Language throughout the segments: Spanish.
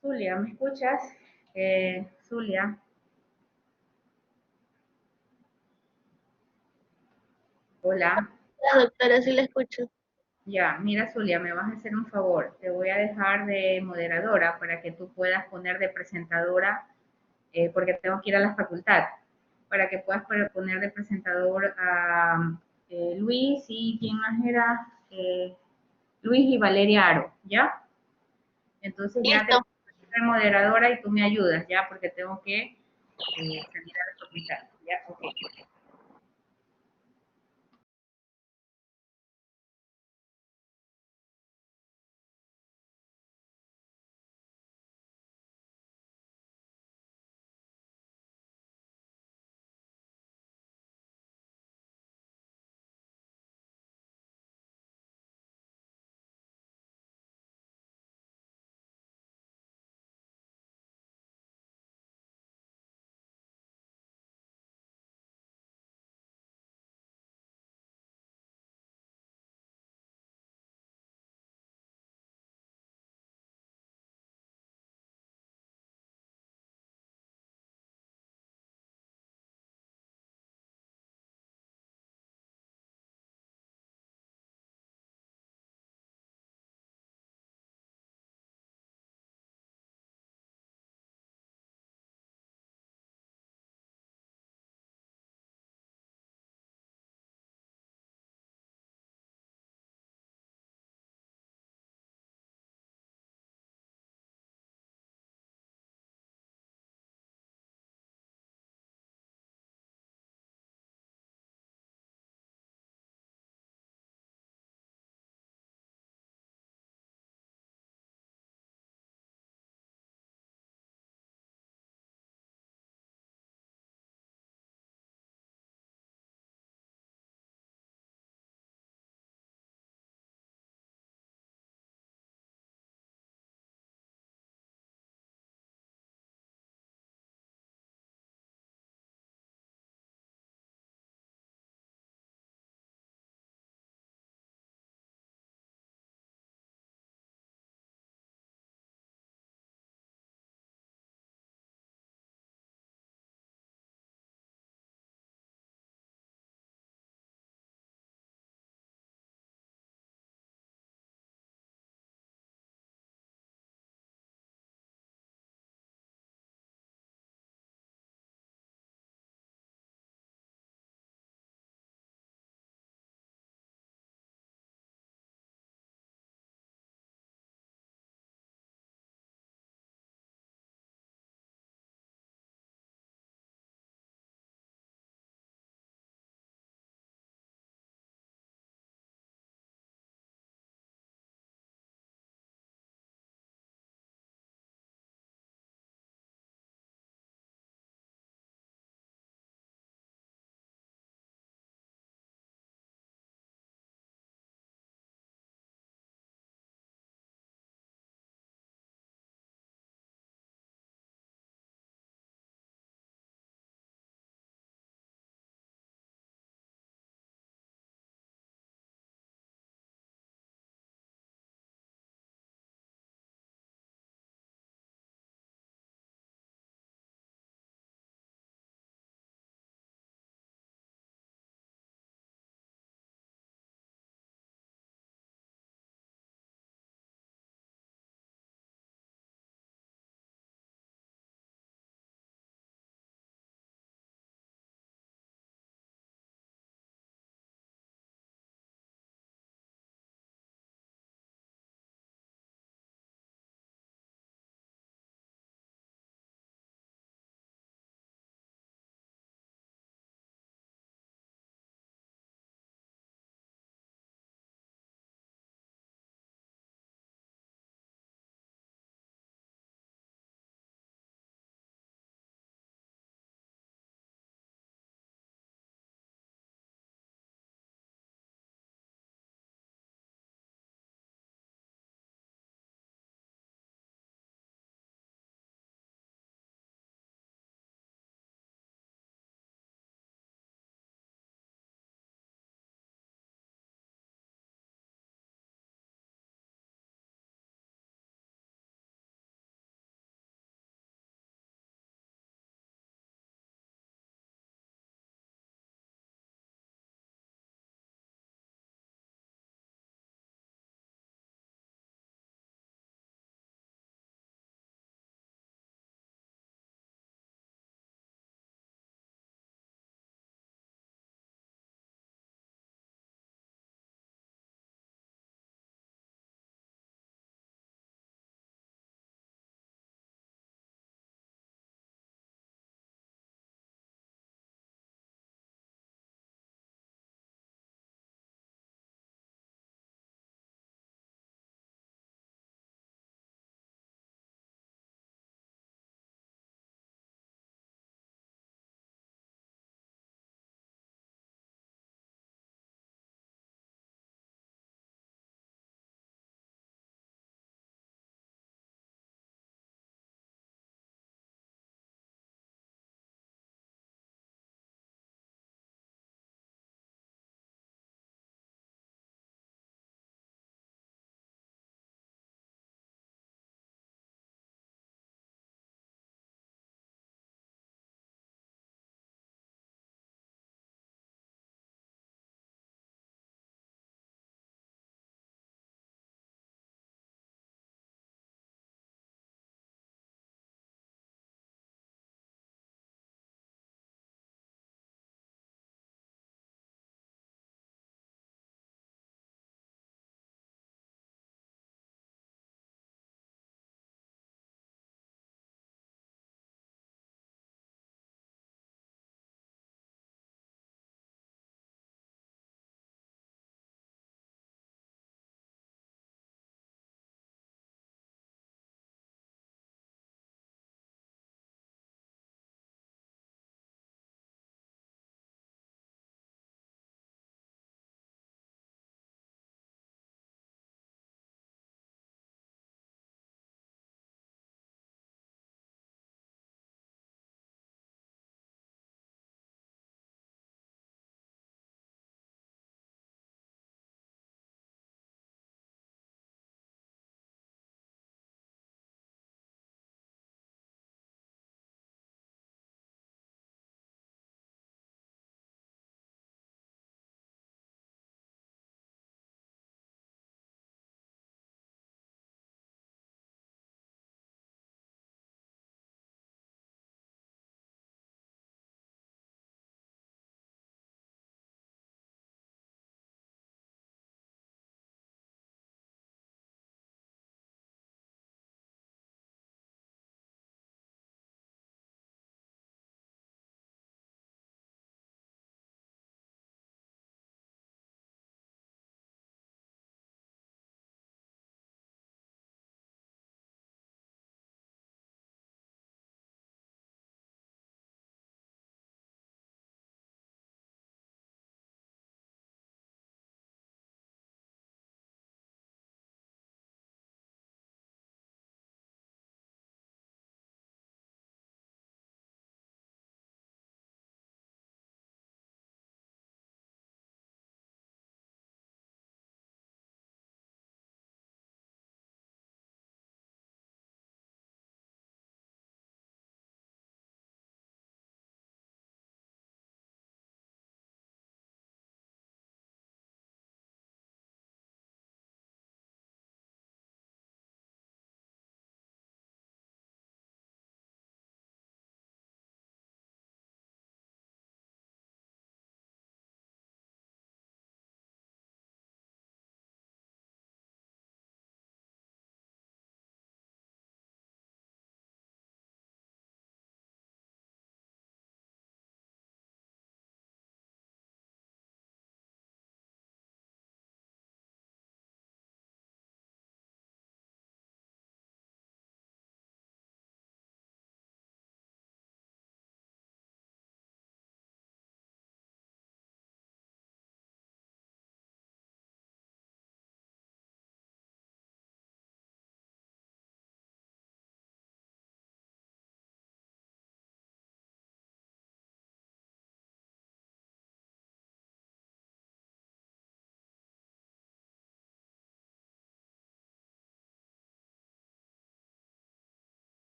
Zulia, ¿me escuchas? Zulia, hola. La doctora sí la escucho. Ya, mira, Zulia, me vas a hacer un favor. Te voy a dejar de moderadora para que tú puedas poner de presentadora, porque tengo que ir a la facultad, para que puedas poner de presentador a Luis y quién más era, Luis y Valeria Aro, ¿ya? Entonces ya te Listo. pongo de moderadora y tú me ayudas, ¿ya? Porque tengo que salir a la facultad, ¿ya? Ok.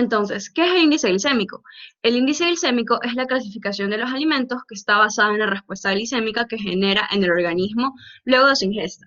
Entonces, ¿qué es el índice glicémico? El índice glicémico es la clasificación de los alimentos que está basada en la respuesta glicémica que genera en el organismo luego de su ingesta.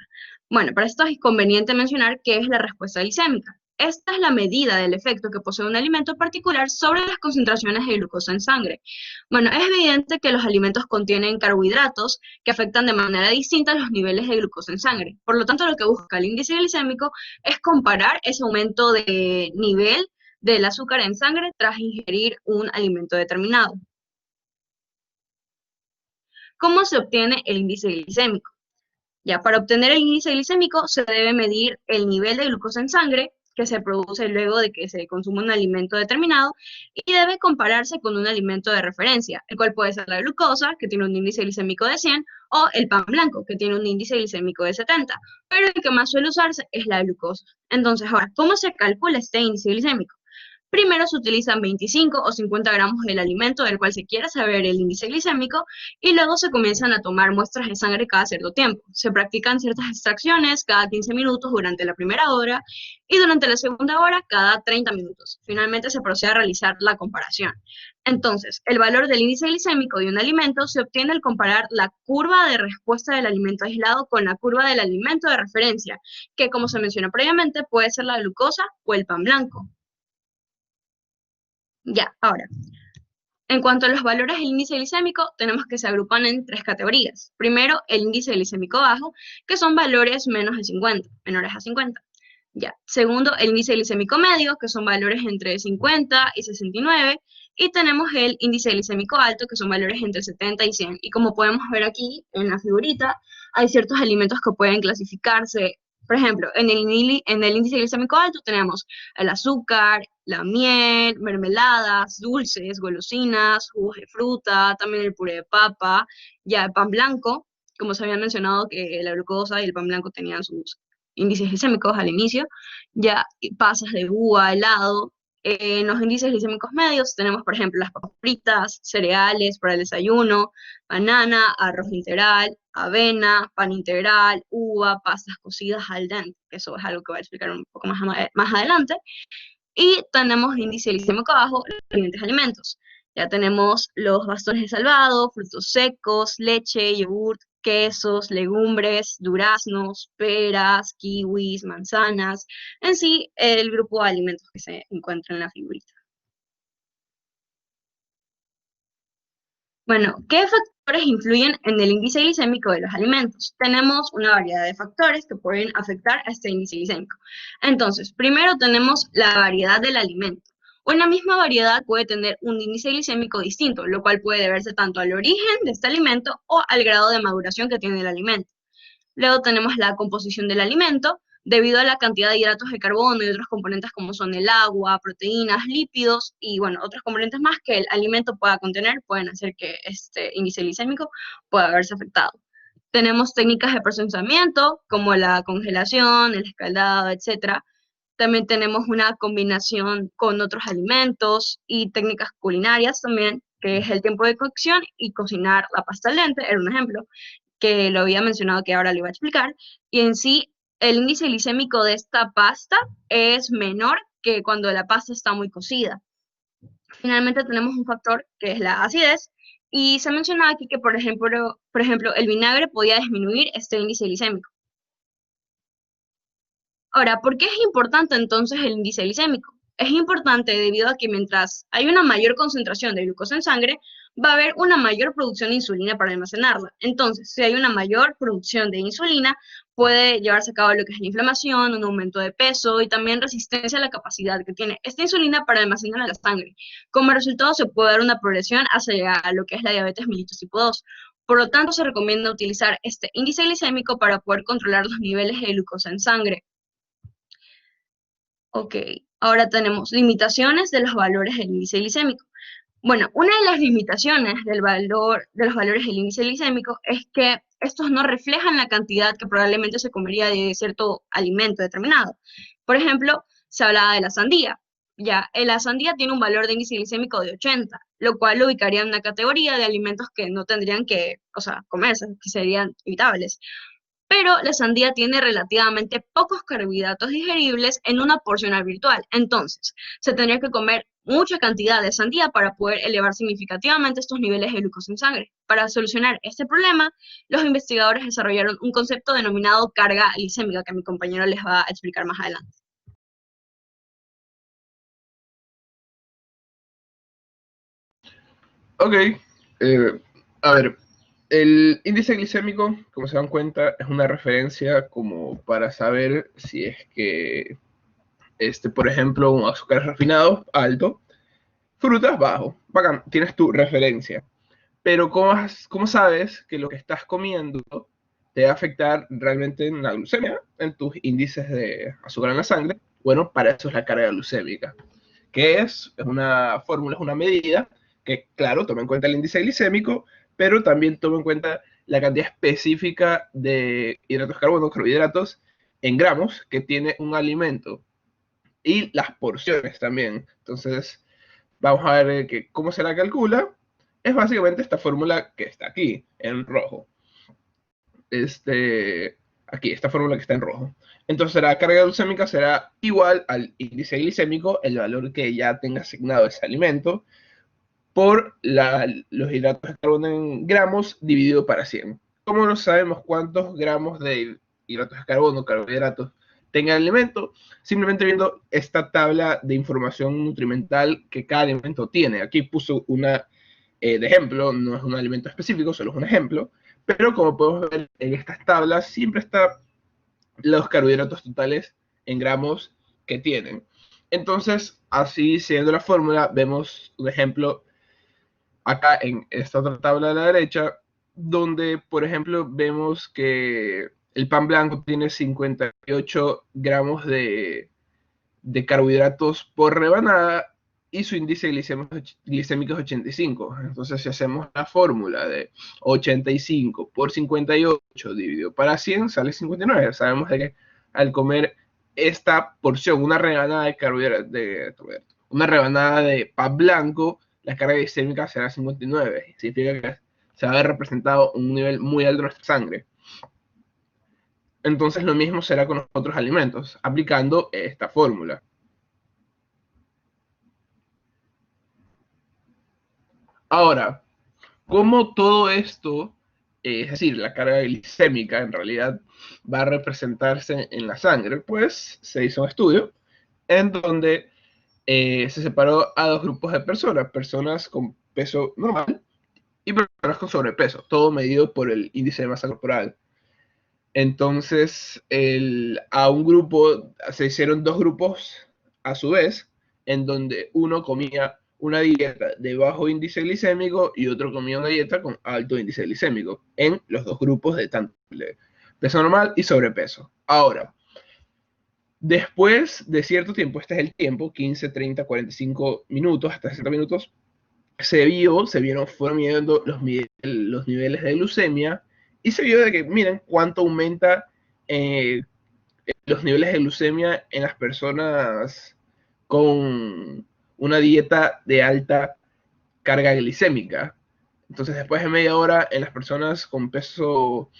Bueno, para esto es conveniente mencionar qué es la respuesta glicémica. Esta es la medida del efecto que posee un alimento particular sobre las concentraciones de glucosa en sangre. Bueno, es evidente que los alimentos contienen carbohidratos que afectan de manera distinta los niveles de glucosa en sangre. Por lo tanto, lo que busca el índice glicémico es comparar ese aumento de nivel del azúcar en sangre tras ingerir un alimento determinado. ¿Cómo se obtiene el índice glicémico? Ya, para obtener el índice glicémico se debe medir el nivel de glucosa en sangre que se produce luego de que se consume un alimento determinado y debe compararse con un alimento de referencia, el cual puede ser la glucosa, que tiene un índice glicémico de 100, o el pan blanco, que tiene un índice glicémico de 70, pero el que más suele usarse es la glucosa. Entonces, ahora, ¿cómo se calcula este índice glicémico? Primero se utilizan 25 o 50 gramos del alimento del cual se quiera saber el índice glicémico y luego se comienzan a tomar muestras de sangre cada cierto tiempo. Se practican ciertas extracciones cada 15 minutos durante la primera hora y durante la segunda hora cada 30 minutos. Finalmente se procede a realizar la comparación. Entonces, el valor del índice glicémico de un alimento se obtiene al comparar la curva de respuesta del alimento aislado con la curva del alimento de referencia, que como se mencionó previamente puede ser la glucosa o el pan blanco. Ya, ahora, en cuanto a los valores del índice glicémico, tenemos que se agrupan en tres categorías. Primero, el índice glicémico bajo, que son valores menos de 50, menores a 50. Ya. Segundo, el índice glicémico medio, que son valores entre 50 y 69. Y tenemos el índice glicémico alto, que son valores entre 70 y 100. Y como podemos ver aquí en la figurita, hay ciertos alimentos que pueden clasificarse. Por ejemplo, en el índice glicémico alto tenemos el azúcar, la miel, mermeladas, dulces, golosinas, jugos de fruta, también el puré de papa, ya el pan blanco, como se había mencionado que la glucosa y el pan blanco tenían sus índices glicémicos al inicio, ya pasas de uva, helado. En los índices glicémicos medios tenemos, por ejemplo, las papas fritas, cereales para el desayuno, banana, arroz integral, avena, pan integral, uva, pastas cocidas al dente. Eso es algo que voy a explicar un poco más adelante. Y tenemos índice glicémico bajo los siguientes alimentos. Ya tenemos los bastones de salvado, frutos secos, leche, yogurt, quesos, legumbres, duraznos, peras, kiwis, manzanas, en sí el grupo de alimentos que se encuentra en la figurita. Bueno, ¿qué factores influyen en el índice glicémico de los alimentos? Tenemos una variedad de factores que pueden afectar a este índice glicémico. Entonces, primero tenemos la variedad del alimento. Una misma variedad puede tener un índice glicémico distinto, lo cual puede deberse tanto al origen de este alimento o al grado de maduración que tiene el alimento. Luego tenemos la composición del alimento, debido a la cantidad de hidratos de carbono y otros componentes como son el agua, proteínas, lípidos y bueno, otros componentes más que el alimento pueda contener, pueden hacer que este índice glicémico pueda verse afectado. Tenemos técnicas de procesamiento como la congelación, el escaldado, etc. También tenemos una combinación con otros alimentos y técnicas culinarias también, que es el tiempo de cocción y cocinar la pasta al dente, era un ejemplo que lo había mencionado que ahora le iba a explicar, y en sí el índice glicémico de esta pasta es menor que cuando la pasta está muy cocida. Finalmente tenemos un factor que es la acidez, y se mencionaba aquí que, por ejemplo, el vinagre podía disminuir este índice glicémico. Ahora, ¿por qué es importante entonces el índice glicémico? Es importante debido a que mientras hay una mayor concentración de glucosa en sangre, va a haber una mayor producción de insulina para almacenarla. Entonces, si hay una mayor producción de insulina, puede llevarse a cabo lo que es la inflamación, un aumento de peso y también resistencia a la capacidad que tiene esta insulina para almacenar en la sangre. Como resultado, se puede dar una progresión hacia llegar a lo que es la diabetes mellitus tipo 2. Por lo tanto, se recomienda utilizar este índice glicémico para poder controlar los niveles de glucosa en sangre. Ok, ahora tenemos limitaciones de los valores del índice glicémico. Bueno, una de las limitaciones de los valores del índice glicémico es que estos no reflejan la cantidad que probablemente se comería de cierto alimento determinado. Por ejemplo, se hablaba de la sandía. Ya, la sandía tiene un valor de índice glicémico de 80, lo cual lo ubicaría en una categoría de alimentos que no tendrían que, comerse, que serían evitables. pero la sandía tiene relativamente pocos carbohidratos digeribles en una porción virtual. Entonces, se tendría que comer mucha cantidad de sandía para poder elevar significativamente estos niveles de glucosa en sangre. Para solucionar este problema, los investigadores desarrollaron un concepto denominado carga glicémica, que mi compañero les va a explicar más adelante. Ok, a ver, el índice glicémico, como se dan cuenta, es una referencia como para saber si es que, por ejemplo, un azúcar refinado alto, frutas bajo, bacán, tienes tu referencia. Pero ¿cómo sabes que lo que estás comiendo te va a afectar realmente en la glucemia, en tus índices de azúcar en la sangre? Bueno, para eso es la carga glucémica, que es una fórmula, es una medida que, claro, toma en cuenta el índice glicémico, pero también toma en cuenta la cantidad específica de hidratos de carbono, carbohidratos, en gramos que tiene un alimento y las porciones también. Entonces, vamos a ver cómo se la calcula. Es básicamente esta fórmula que está aquí, en rojo. Aquí, esta fórmula que está en rojo. Entonces la carga glucémica será igual al índice glicémico, el valor que ya tenga asignado ese alimento, por los hidratos de carbono en gramos dividido para 100. ¿Cómo no sabemos cuántos gramos de hidratos de carbono, carbohidratos, tenga el alimento? Simplemente viendo esta tabla de información nutrimental que cada alimento tiene. Aquí puso una de ejemplo, no es un alimento específico, solo es un ejemplo, pero como podemos ver en estas tablas, siempre están los carbohidratos totales en gramos que tienen. Entonces, así siguiendo la fórmula, vemos un ejemplo acá en esta otra tabla de la derecha, donde, por ejemplo, vemos que el pan blanco tiene 58 gramos de carbohidratos por rebanada y su índice glicémico es 85. Entonces, si hacemos la fórmula de 85 por 58 dividido para 100, sale 59. Sabemos de que al comer esta porción, una rebanada de carbohidratos, una rebanada de pan blanco, la carga glicémica será 59. Significa que se va a ver representado un nivel muy alto de nuestra sangre. Entonces lo mismo será con los otros alimentos, aplicando esta fórmula. Ahora, ¿cómo todo esto, es decir, la carga glicémica en realidad va a representarse en la sangre? Pues se hizo un estudio en donde se separó a dos grupos de personas, personas con peso normal y personas con sobrepeso, todo medido por el índice de masa corporal. Entonces, a un grupo, se hicieron dos grupos a su vez, en donde uno comía una dieta de bajo índice glicémico y otro comía una dieta con alto índice glicémico, en los dos grupos de tanto de peso normal y sobrepeso. Ahora, después de cierto tiempo, este es el tiempo, 15, 30, 45 minutos, hasta 60 minutos, fueron midiendo los niveles de glucemia y se vio de que, miren, cuánto aumenta los niveles de glucemia en las personas con una dieta de alta carga glicémica. Entonces, después de media hora, en las personas con peso,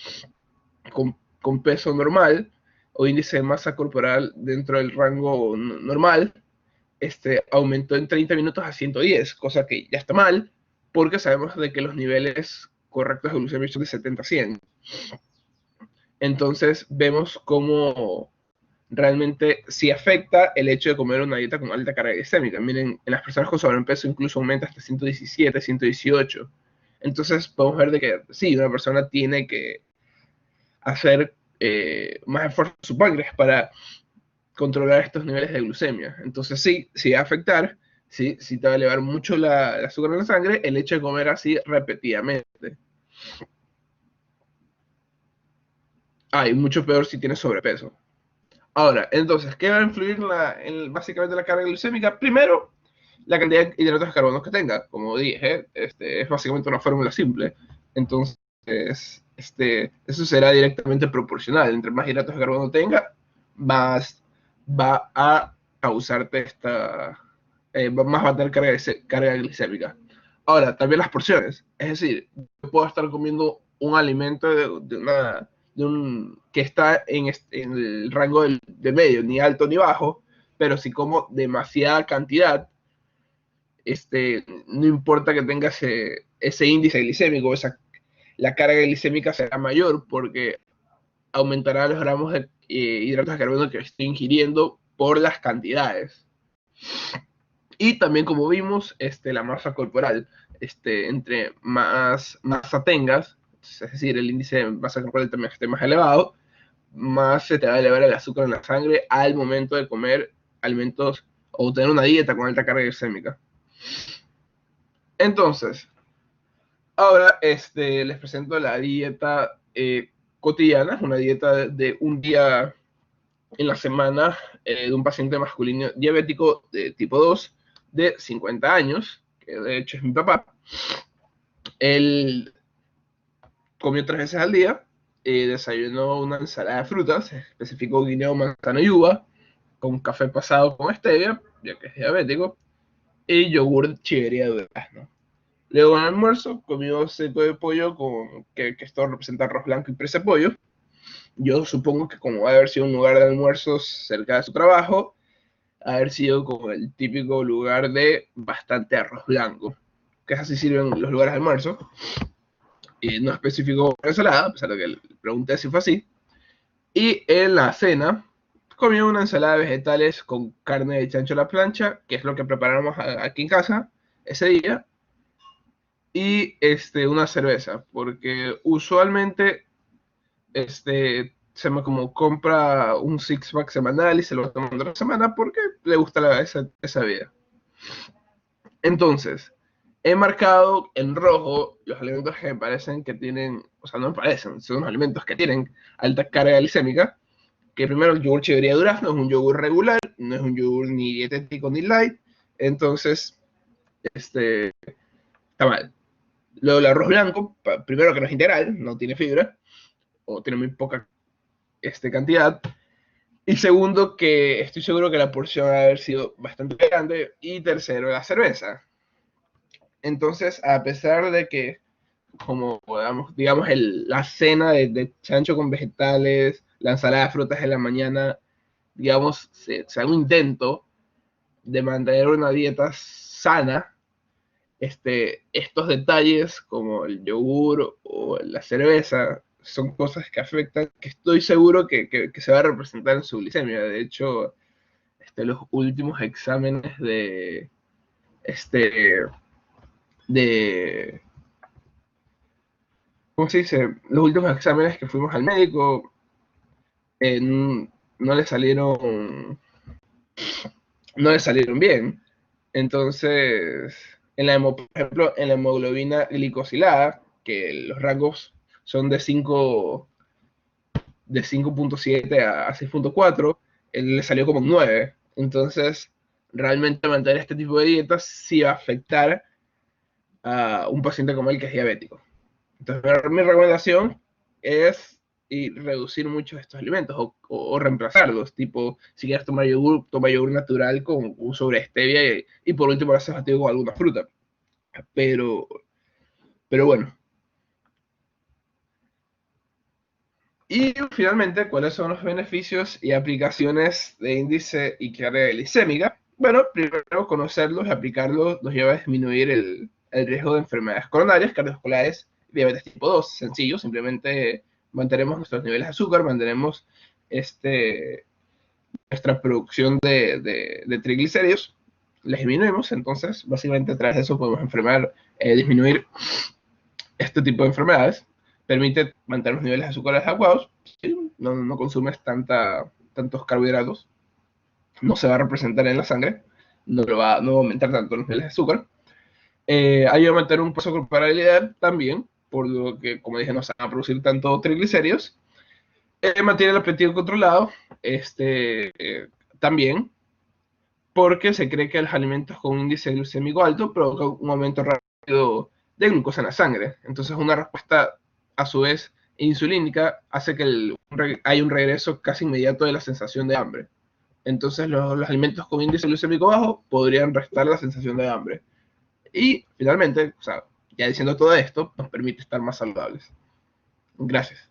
con peso normal o índice de masa corporal dentro del rango normal, aumentó en 30 minutos a 110, cosa que ya está mal, porque sabemos de que los niveles correctos de glucemia son de 70 a 100. Entonces vemos cómo realmente sí afecta el hecho de comer una dieta con alta carga glicémica. Miren, en las personas con sobrepeso incluso aumenta hasta 117, 118. Entonces podemos ver de que sí, una persona tiene que hacer más esfuerzo en su páncreas para controlar estos niveles de glucemia. Entonces sí va a afectar, sí te va a elevar mucho el azúcar en la sangre el hecho de comer así repetidamente. Y mucho peor si tienes sobrepeso. Ahora, entonces, ¿qué va a influir básicamente la carga glucémica? Primero, la cantidad de hidratos de carbono que tenga. Como dije, es básicamente una fórmula simple. Entonces, eso será directamente proporcional. Entre más hidratos de carbono tenga, más va a causarte más va a tener carga glicémica. Ahora, también las porciones. Es decir, yo puedo estar comiendo un alimento de que está en el rango de medio, ni alto ni bajo, pero si como demasiada cantidad, no importa que tenga ese índice glicémico, la carga glicémica será mayor porque aumentará los gramos de hidratos de carbono que estoy ingiriendo por las cantidades. Y también, como vimos, la masa corporal, entre más masa tengas, es decir, el índice de masa corporal también esté más elevado, más se te va a elevar el azúcar en la sangre al momento de comer alimentos o tener una dieta con alta carga glicémica. Entonces, ahora les presento la dieta cotidiana, una dieta de un día en la semana de un paciente masculino diabético de tipo 2 de 50 años, que de hecho es mi papá. Él comió 3 veces al día, desayunó una ensalada de frutas, específico guineo, manzana y uva, con café pasado con stevia, ya que es diabético, y yogur chivería de durazno. Luego en el almuerzo comió seco de pollo, que esto representa arroz blanco y presa de pollo. Yo supongo que como va a haber sido un lugar de almuerzo cerca de su trabajo, haber sido como el típico lugar de bastante arroz blanco, que así sirven los lugares de almuerzo, y no específico por ensalada, a pesar de que le pregunté si fue así. Y en la cena comió una ensalada de vegetales con carne de chancho a la plancha, que es lo que preparamos aquí en casa ese día, y una cerveza, porque usualmente se me como compra un six-pack semanal y se lo va tomando la semana porque le gusta esa vida. Entonces, he marcado en rojo los alimentos que me parecen que tienen, o sea, no me parecen, son los alimentos que tienen alta carga glicémica, que primero el yogur chivería de durazno es un yogur regular, no es un yogur ni dietético ni light, entonces, está mal. Luego el arroz blanco, primero que no es integral, no tiene fibra, o tiene muy poca cantidad. Y segundo, que estoy seguro que la porción va a haber sido bastante grande. Y tercero, la cerveza. Entonces, a pesar de que, como digamos, la cena de chancho con vegetales, la ensalada de frutas de la mañana, digamos, se haga un intento de mantener una dieta sana, estos detalles como el yogur o la cerveza son cosas que afectan, que estoy seguro que se va a representar en su glicemia. De hecho, los últimos exámenes de, ¿cómo se dice? Los últimos exámenes que fuimos al médico, no le salieron bien. Entonces, por ejemplo, en la hemoglobina glicosilada, que los rangos son de 5.7 a 6.4, él le salió como 9. Entonces, realmente mantener este tipo de dietas sí va a afectar a un paciente como él que es diabético. Entonces, mi recomendación es reducir muchos de estos alimentos o reemplazarlos, tipo, si quieres tomar yogur, toma yogur natural con un sobre stevia y por último lo haces batido con alguna fruta. Pero bueno. Y finalmente, ¿cuáles son los beneficios y aplicaciones de índice y carga glicémica? Bueno, primero conocerlos y aplicarlos nos lleva a disminuir el riesgo de enfermedades coronarias, cardiovasculares, diabetes tipo 2. Sencillo, simplemente mantenemos nuestros niveles de azúcar, mantenemos nuestra producción de triglicéridos, les disminuimos, entonces básicamente a través de eso podemos disminuir este tipo de enfermedades. Permite mantener los niveles de azúcar adecuados, ¿sí? No consumes tantos carbohidratos, no se va a representar en la sangre, no va a aumentar tanto los niveles de azúcar. Ayuda a mantener un peso corporal ideal también, por lo que, como dije, no se van a producir tanto triglicéridos. Mantiene el apetito controlado, también, porque se cree que los alimentos con un índice glucémico alto provocan un aumento rápido de glucosa en la sangre. Entonces, una respuesta, a su vez, insulínica, hace que haya un regreso casi inmediato de la sensación de hambre. Entonces, los alimentos con índice glucémico bajo podrían restar la sensación de hambre. Y, finalmente, o sea, ya diciendo todo esto, nos permite estar más saludables. Gracias.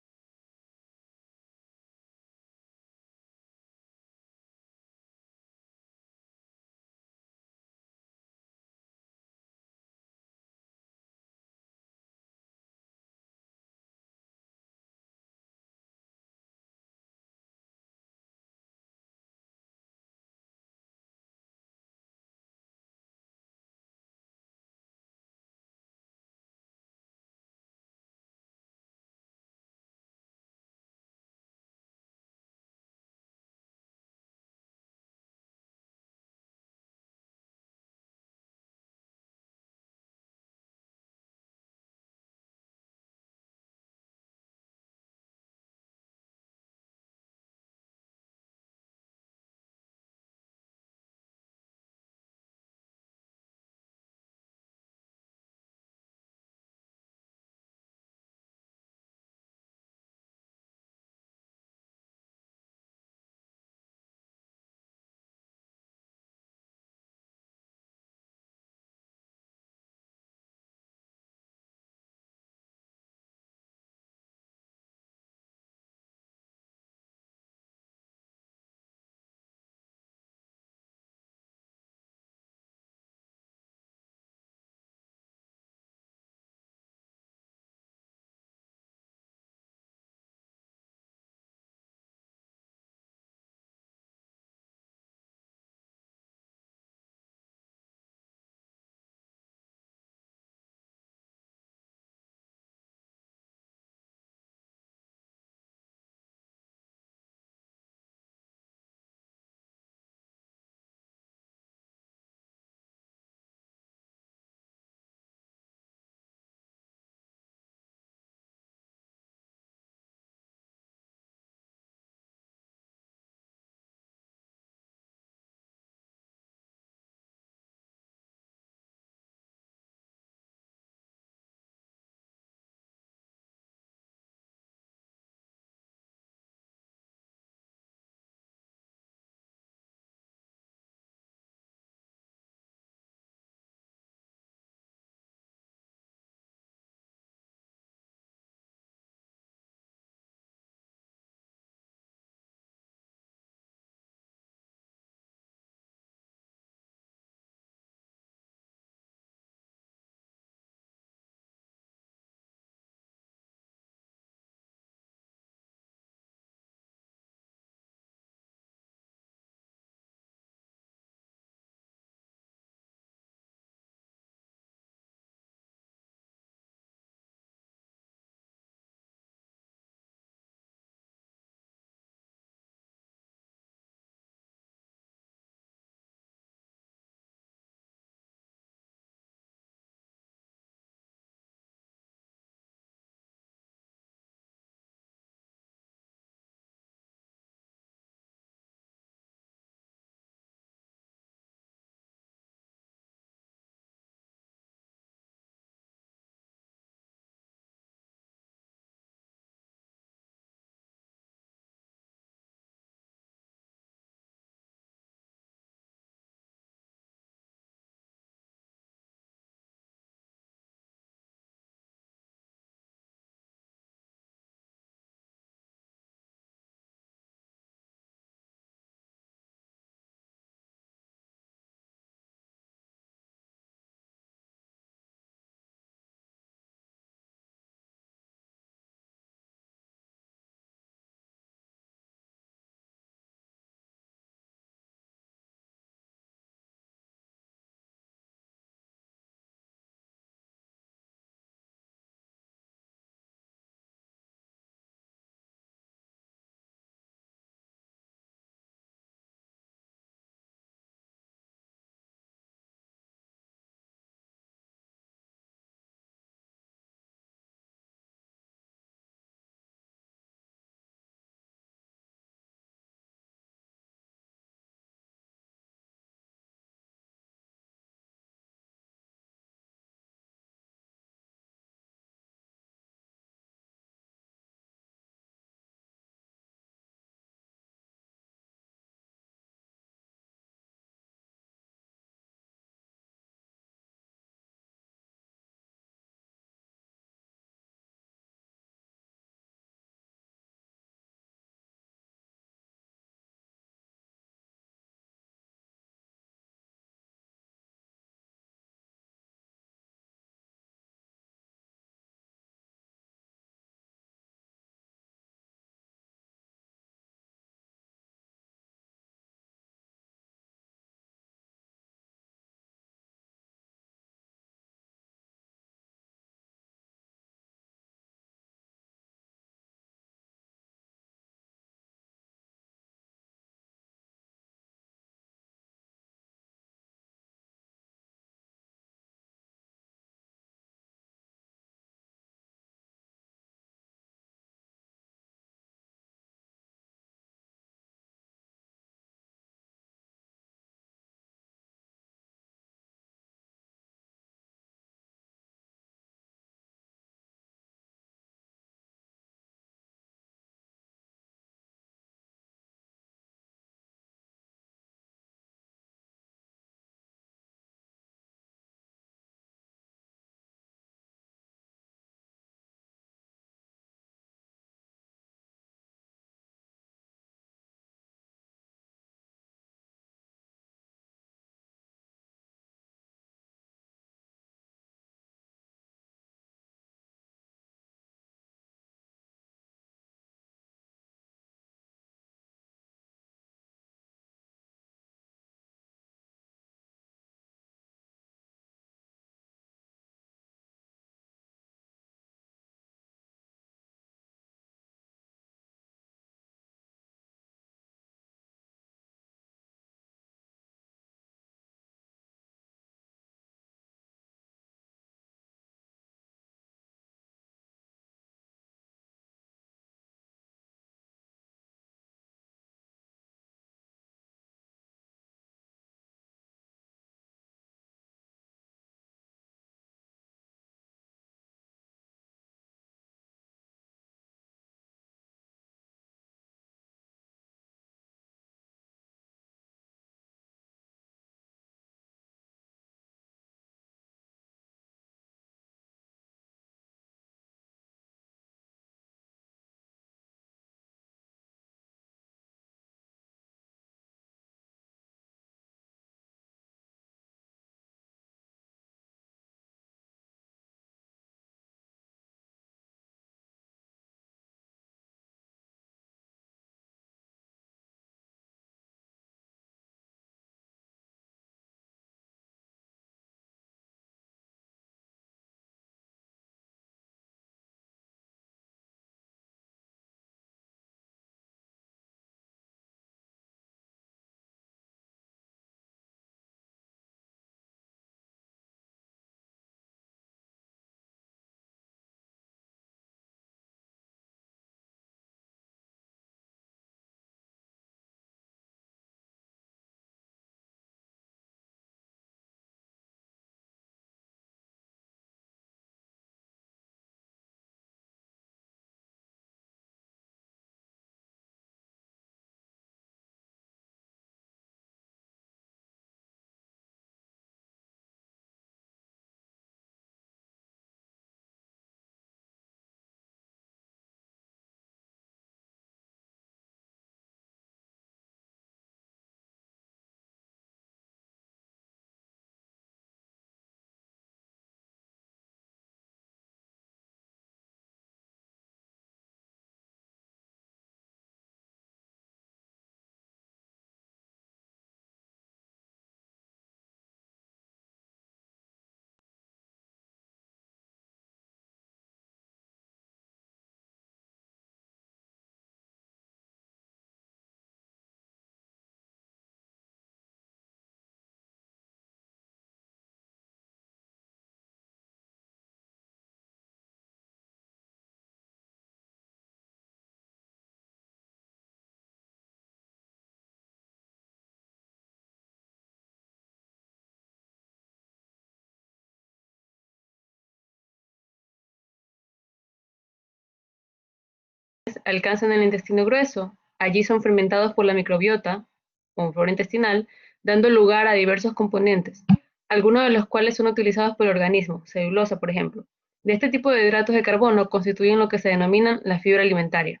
alcanzan el intestino grueso. Allí son fermentados por la microbiota, o flora intestinal, dando lugar a diversos componentes, algunos de los cuales son utilizados por el organismo, celulosa, por ejemplo. De este tipo de hidratos de carbono constituyen lo que se denominan la fibra alimentaria.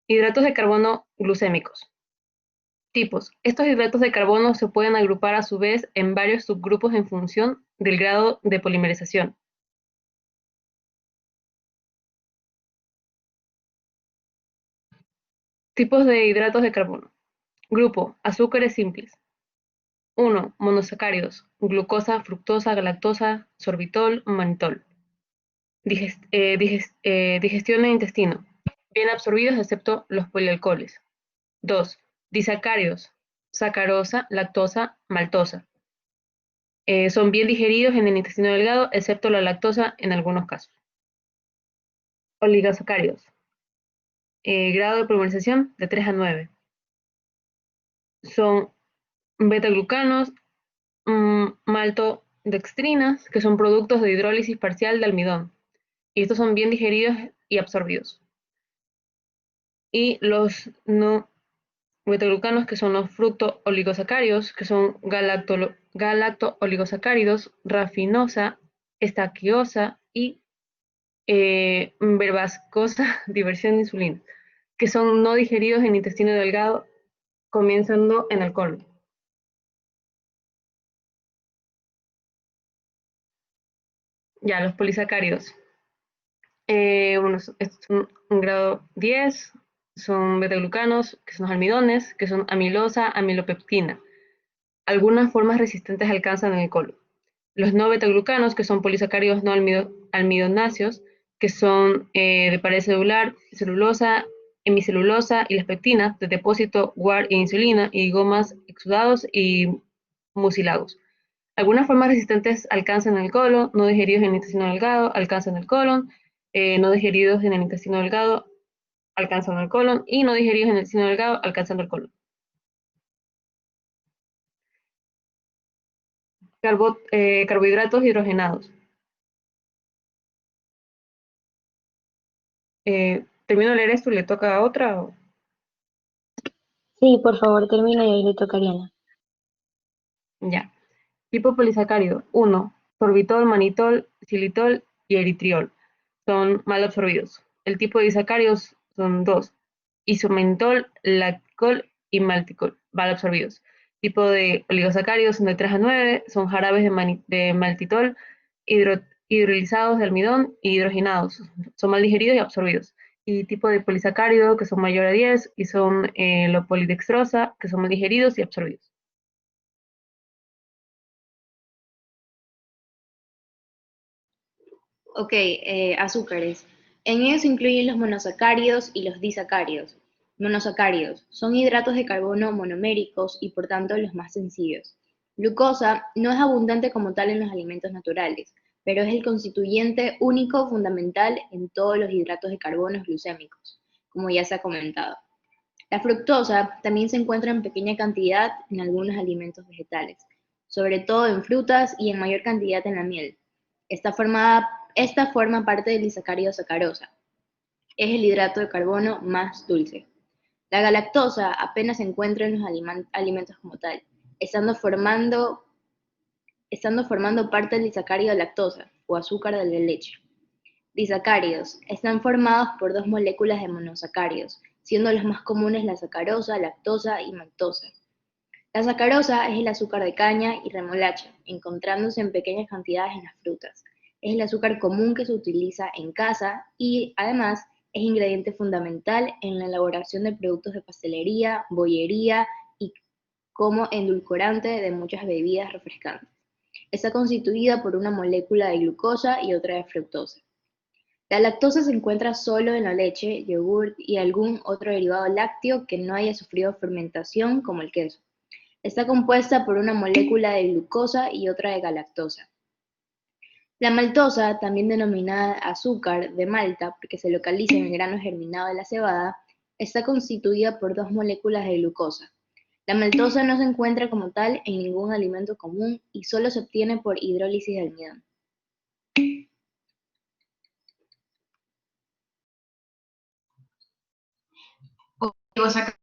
Hidratos de carbono glucémicos. Tipos. Estos hidratos de carbono se pueden agrupar a su vez en varios subgrupos en función del grado de polimerización. Tipos de hidratos de carbono. Grupo. Azúcares simples. 1. Monosacáridos. Glucosa, fructosa, galactosa, sorbitol, mannitol. Digestión en intestino. Bien absorbidos excepto los polialcoholes. 2. Disacáridos. Sacarosa, lactosa, maltosa. Son bien digeridos en el intestino delgado, excepto la lactosa en algunos casos. Oligosacáridos. Grado de polimerización de 3 a 9. Son betaglucanos, maltodextrinas, que son productos de hidrólisis parcial de almidón. Y estos son bien digeridos y absorbidos. Y los no betaglucanos, que son los fructooligosacáridos, que son galacto-oligosacáridos, rafinosa, estaquiosa y verbascosa diversión de insulina, que son no digeridos en intestino delgado, comenzando en el colon. Ya, los polisacáridos. Estos son un grado 10, son betaglucanos, que son los almidones, que son amilosa, amilopeptina. Algunas formas resistentes alcanzan en el colon. Los no betaglucanos, que son polisacáridos no almidonáceos, que son de pared celular, celulosa, hemicelulosa y las pectinas de depósito guar e insulina y gomas exudados y mucílagos. Algunas formas resistentes alcanzan el colon, no digeridos en el intestino delgado, alcanzan el colon, no digeridos en el intestino delgado, alcanzan el colon, y no digeridos en el intestino delgado, alcanzando el colon. Carbohidratos hidrogenados. ¿Termino de leer esto y le toca a otra? Sí, por favor, termina y ahí le toca a Ariana. Ya. Tipo polisacárido. 1. Sorbitol, manitol, xilitol y eritriol. Son mal absorbidos. El tipo de disacáridos son 2. Isomentol, lactol y malticol. Mal absorbidos. Tipo de oligosacáridos son de 3 a 9. Son jarabes de maltitol, hidrolizados de almidón y hidrogenados. Son mal digeridos y absorbidos. Y tipo de polisacárido, que son mayor a 10, y son la polidextrosa, que son mal digeridos y absorbidos. Ok, azúcares. En ellos se incluyen los monosacáridos y los disacáridos. Monosacáridos son hidratos de carbono monoméricos y por tanto los más sencillos. Glucosa no es abundante como tal en los alimentos naturales, pero es el constituyente único fundamental en todos los hidratos de carbono glucémicos, como ya se ha comentado. La fructosa también se encuentra en pequeña cantidad en algunos alimentos vegetales, sobre todo en frutas y en mayor cantidad en la miel. Esta forma parte del disacárido sacarosa. Es el hidrato de carbono más dulce. La galactosa apenas se encuentra en los alimentos como tal, estando formando parte del disacárido lactosa, o azúcar de la leche. Disacáridos están formados por dos moléculas de monosacáridos, siendo los más comunes la sacarosa, lactosa y maltosa. La sacarosa es el azúcar de caña y remolacha, encontrándose en pequeñas cantidades en las frutas. Es el azúcar común que se utiliza en casa y, además, es ingrediente fundamental en la elaboración de productos de pastelería, bollería y como endulcorante de muchas bebidas refrescantes. Está constituida por una molécula de glucosa y otra de fructosa. La lactosa se encuentra solo en la leche, yogur y algún otro derivado lácteo que no haya sufrido fermentación, como el queso. Está compuesta por una molécula de glucosa y otra de galactosa. La maltosa, también denominada azúcar de Malta porque se localiza en el grano germinado de la cebada, está constituida por dos moléculas de glucosa. La maltosa no se encuentra como tal en ningún alimento común y solo se obtiene por hidrólisis de almidón. oligosacáridos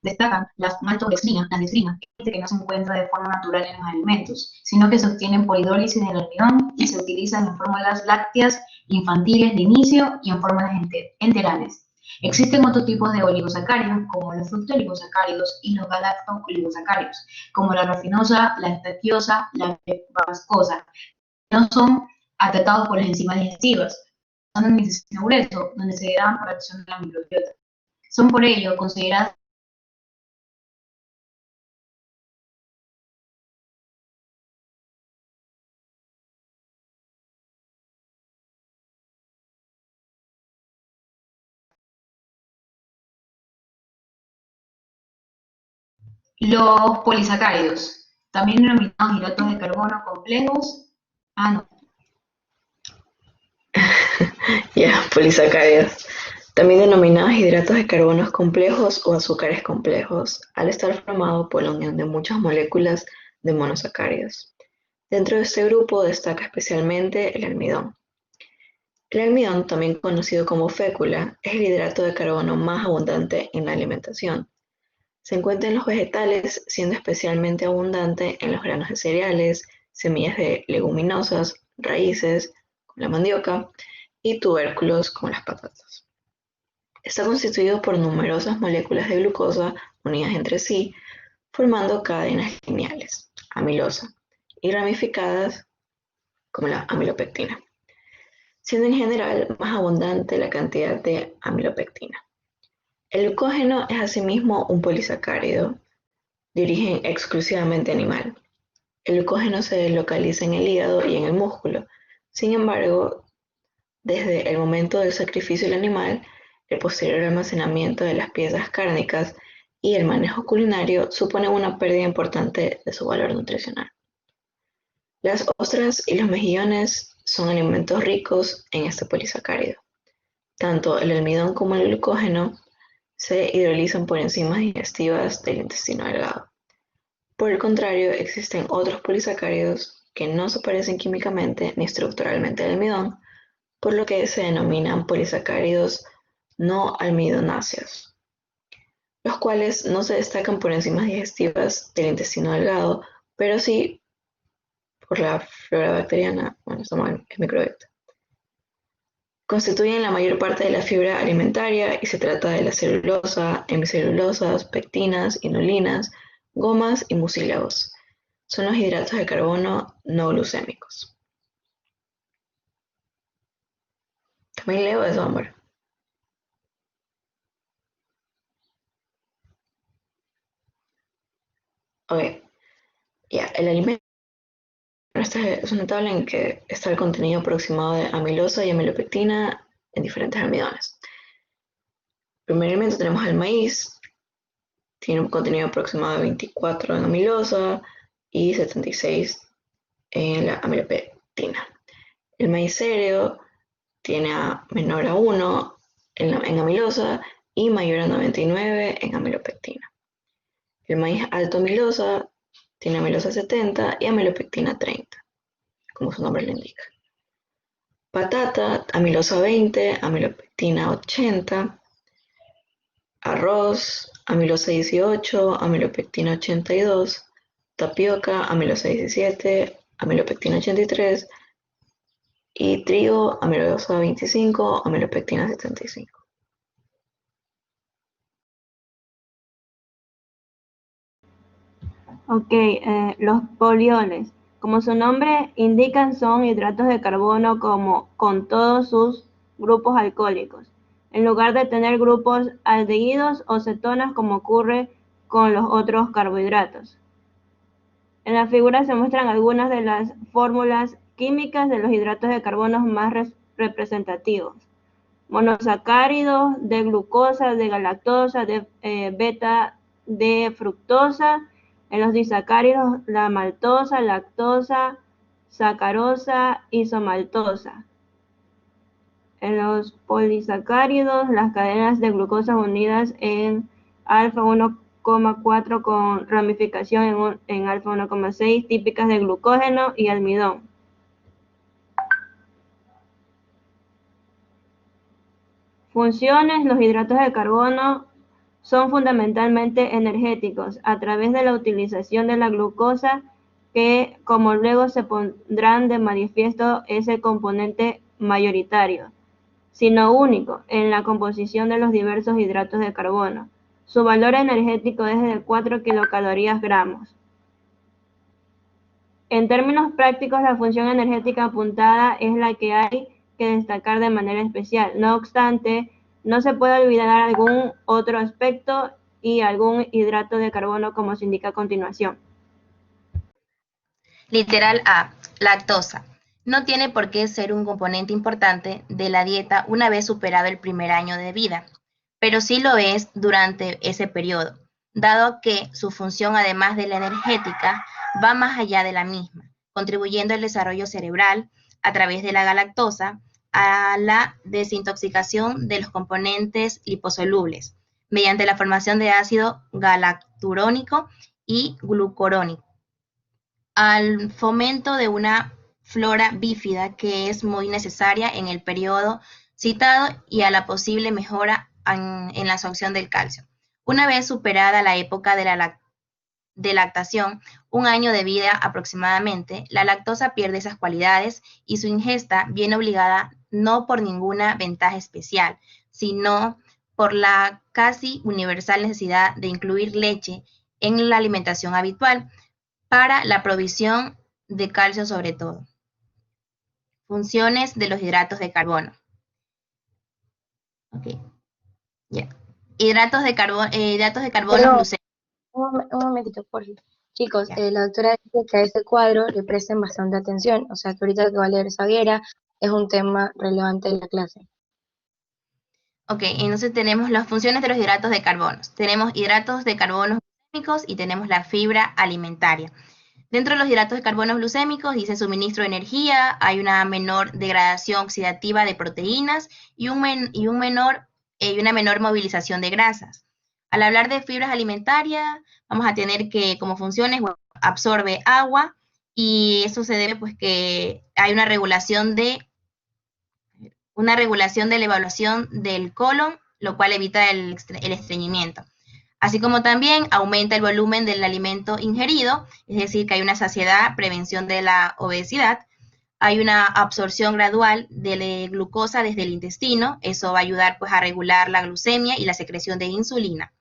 destacan las maltodextrina, la dextrina, que no se encuentra de forma natural en los alimentos, sino que se obtienen por hidrólisis del almidón y se utilizan en fórmulas lácteas infantiles de inicio y en fórmulas enterales. Existen otros tipos de oligosacáridos, como los fructooligosacáridos y los galacto-oligosacáridos, como la rafinosa, la especiosa, la vascosa, que no son atacados por las enzimas digestivas, son en el intestino grueso, donde se dan por acción de la microbiota. Son por ello consideradas los polisacáridos, también denominados hidratos de carbono complejos. No. Polisacáridos, también denominados hidratos de carbonos complejos o azúcares complejos, al estar formado por la unión de muchas moléculas de monosacáridos. Dentro de este grupo destaca especialmente el almidón. El almidón, también conocido como fécula, es el hidrato de carbono más abundante en la alimentación. Se encuentra en los vegetales, siendo especialmente abundante en los granos de cereales, semillas de leguminosas, raíces, como la mandioca, y tubérculos, como las patatas. Está constituido por numerosas moléculas de glucosa unidas entre sí, formando cadenas lineales, amilosa, y ramificadas, como la amilopectina, siendo en general más abundante la cantidad de amilopectina. El glucógeno es asimismo un polisacárido de origen exclusivamente animal. El glucógeno se localiza en el hígado y en el músculo. Sin embargo, desde el momento del sacrificio del animal, el posterior almacenamiento de las piezas cárnicas y el manejo culinario suponen una pérdida importante de su valor nutricional. Las ostras y los mejillones son alimentos ricos en este polisacárido. Tanto el almidón como el glucógeno se hidrolizan por enzimas digestivas del intestino delgado. Por el contrario, existen otros polisacáridos que no se parecen químicamente ni estructuralmente al almidón, por lo que se denominan polisacáridos no almidonáceos, los cuales no se destacan por enzimas digestivas del intestino delgado, pero sí por la flora bacteriana, estamos en el microbiota. Constituyen la mayor parte de la fibra alimentaria y se trata de la celulosa, hemicelulosas, pectinas, inulinas, gomas y mucílagos. Son los hidratos de carbono no glucémicos. También leo eso, amor. Ok, el alimento. Esta es una tabla en que está el contenido aproximado de amilosa y amilopectina en diferentes almidones. Primer elemento tenemos el maíz, tiene un contenido aproximado de 24 en amilosa y 76 en la amilopectina. El maíz serio tiene menor a 1 en amilosa y mayor a 99 en amilopectina. El maíz alto amilosa tiene amilosa 70 y amilopectina 30, como su nombre lo indica. Patata, amilosa 20, amilopectina 80. Arroz, amilosa 18, amilopectina 82. Tapioca, amilosa 17, amilopectina 83. Y trigo, amilosa 25, amilopectina 75. Ok, los polioles, como su nombre indican, son hidratos de carbono con todos sus grupos alcohólicos, en lugar de tener grupos aldehídos o cetonas como ocurre con los otros carbohidratos. En la figura se muestran algunas de las fórmulas químicas de los hidratos de carbono más representativos. Monosacáridos de glucosa, de galactosa, de beta, de fructosa. En los disacáridos, la maltosa, lactosa, sacarosa, isomaltosa. En los polisacáridos, las cadenas de glucosa unidas en alfa 1 1,4 con ramificación en alfa 1,6, típicas de glucógeno y almidón. Funciones: los hidratos de carbono son fundamentalmente energéticos a través de la utilización de la glucosa, que, como luego se pondrán de manifiesto, es el componente mayoritario, sino único, en la composición de los diversos hidratos de carbono. Su valor energético es de 4 kilocalorías gramos. En términos prácticos, la función energética apuntada es la que hay que destacar de manera especial. No obstante, no se puede olvidar algún otro aspecto y algún hidrato de carbono, como se indica a continuación. Literal A. Lactosa. No tiene por qué ser un componente importante de la dieta una vez superado el primer año de vida, pero sí lo es durante ese periodo, dado que su función, además de la energética, va más allá de la misma, contribuyendo al desarrollo cerebral a través de la galactosa, a la desintoxicación de los componentes liposolubles, mediante la formación de ácido galacturónico y glucurónico, al fomento de una flora bífida que es muy necesaria en el periodo citado y a la posible mejora en la absorción del calcio. Una vez superada la época de lactación, un año de vida aproximadamente, la lactosa pierde esas cualidades y su ingesta viene obligada no por ninguna ventaja especial, sino por la casi universal necesidad de incluir leche en la alimentación habitual para la provisión de calcio sobre todo. Funciones de los hidratos de carbono. Okay. Yeah. Hidratos de carbono Perdón, glucémicos. un momentito, por favor. Chicos, Yeah. la doctora dice que a este cuadro le presten bastante atención, o sea que ahorita que va a leer Saguera es un tema relevante de la clase. Ok, entonces tenemos las funciones de los hidratos de carbono. Tenemos hidratos de carbono glucémicos y tenemos la fibra alimentaria. Dentro de los hidratos de carbono glucémicos dice suministro de energía, hay una menor degradación oxidativa de proteínas y una menor movilización de grasas. Al hablar de fibras alimentarias, vamos a tener que como funciones, bueno, absorbe agua y eso se debe pues que hay una regulación de la evaluación del colon, lo cual evita el estreñimiento. Así como también aumenta el volumen del alimento ingerido, es decir, que hay una saciedad, prevención de la obesidad, hay una absorción gradual de la glucosa desde el intestino, eso va a ayudar pues a regular la glucemia y la secreción de insulina.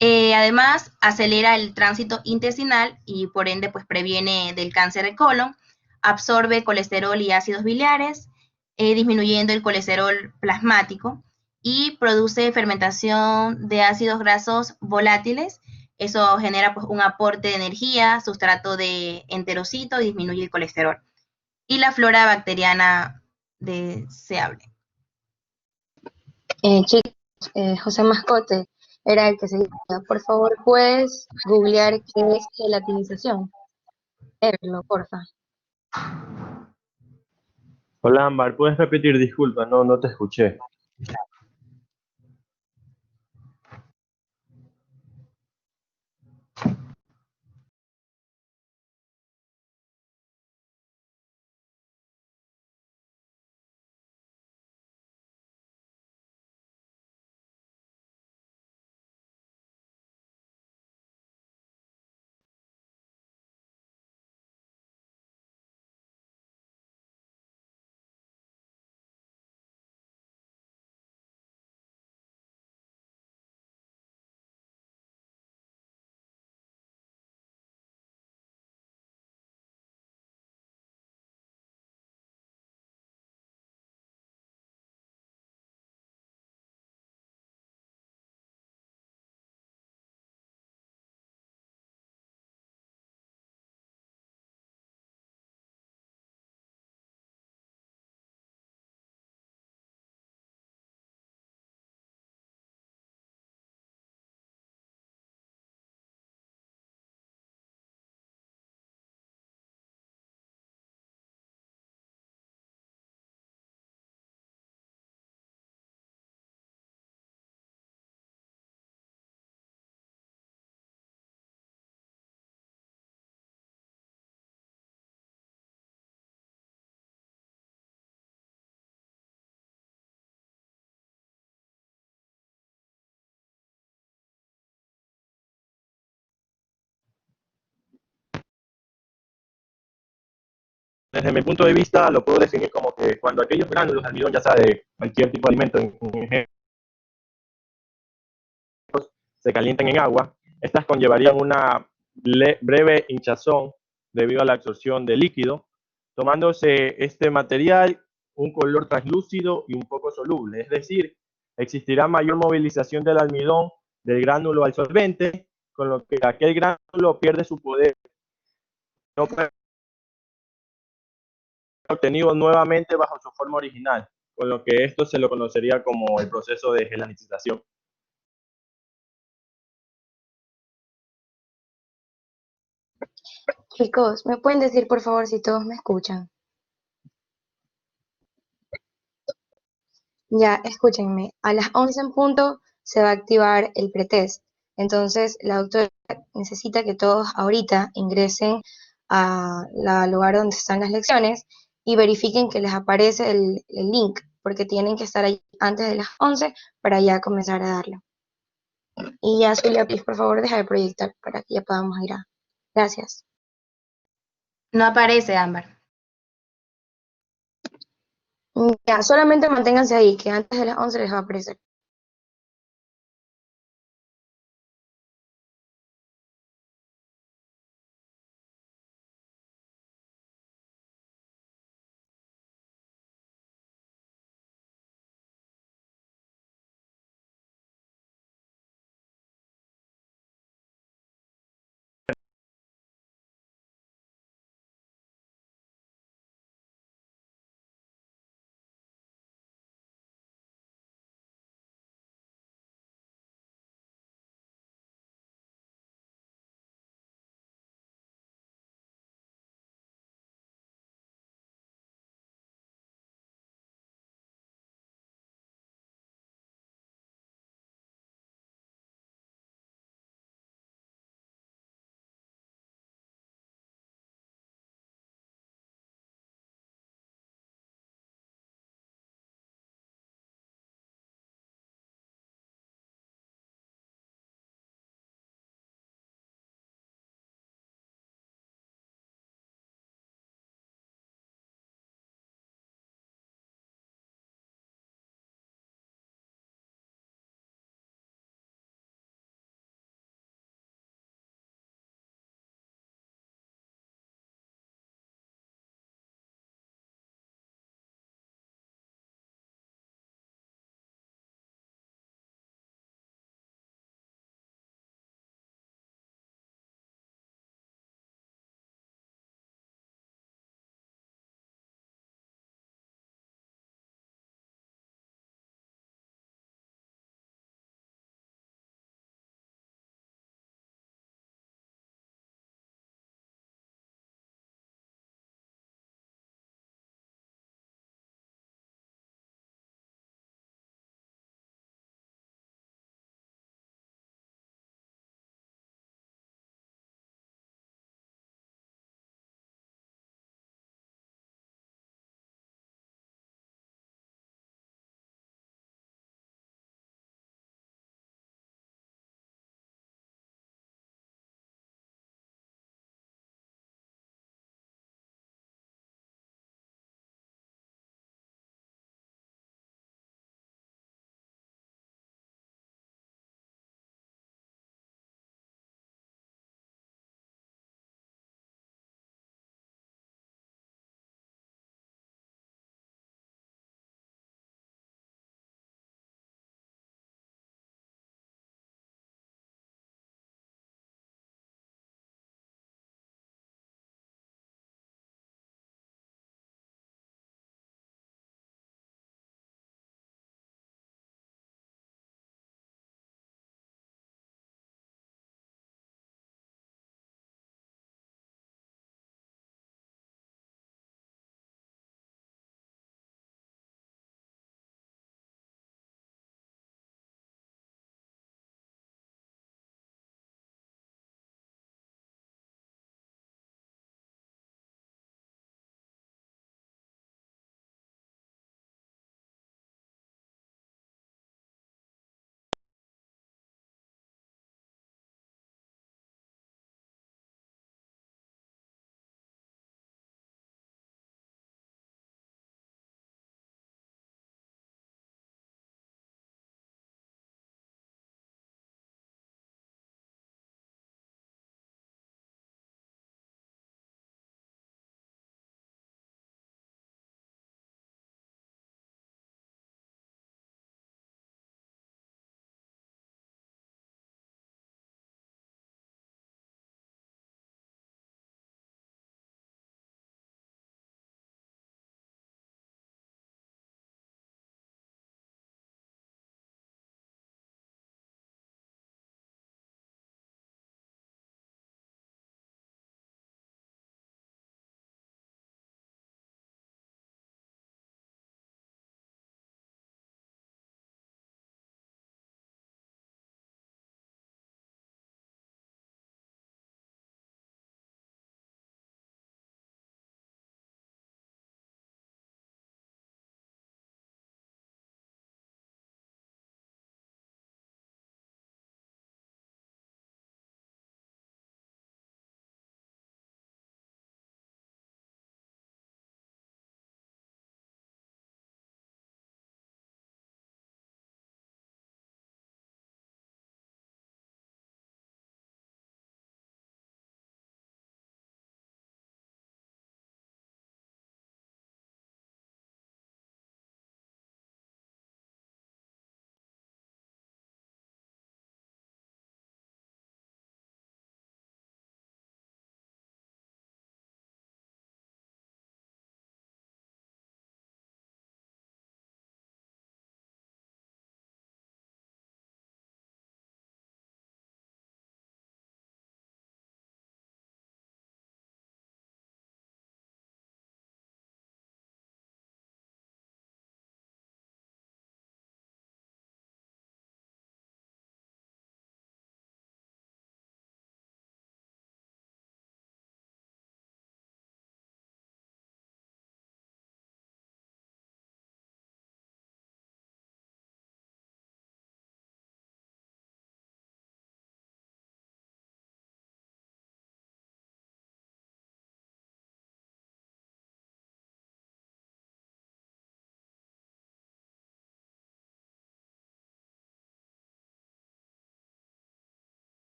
Además, acelera el tránsito intestinal y por ende pues previene del cáncer de colon, absorbe colesterol y ácidos biliares, disminuyendo el colesterol plasmático y produce fermentación de ácidos grasos volátiles. Eso genera pues un aporte de energía, sustrato de enterocito y disminuye el colesterol. Y la flora bacteriana deseable. Chicos, José Mascote era el que seguía. Por favor, ¿puedes googlear qué es gelatinización? Verlo, porfa. Hola, Ámbar, ¿puedes repetir? Disculpa, no te escuché. Desde mi punto de vista, lo puedo definir como que cuando aquellos gránulos de almidón, ya sea de cualquier tipo de alimento, se calientan en agua, estas conllevarían una breve hinchazón debido a la absorción de líquido, tomándose este material un color translúcido y un poco soluble, es decir, existirá mayor movilización del almidón del gránulo al solvente, con lo que aquel gránulo pierde su poder, no puede ser obtenido nuevamente bajo su forma original, con lo que esto se lo conocería como el proceso de gelanización. Chicos, ¿me pueden decir por favor si todos me escuchan? Ya, escúchenme. A las 11 en punto se va a activar el pretest. Entonces, la doctora necesita que todos ahorita ingresen al lugar donde están las lecciones y verifiquen que les aparece el link, porque tienen que estar ahí antes de las 11 para ya comenzar a darlo. Y ya, Zulia, please, por favor, deja de proyectar para que ya podamos ir a... Gracias. No aparece, Ámbar. Ya, solamente manténganse ahí, que antes de las 11 les va a aparecer.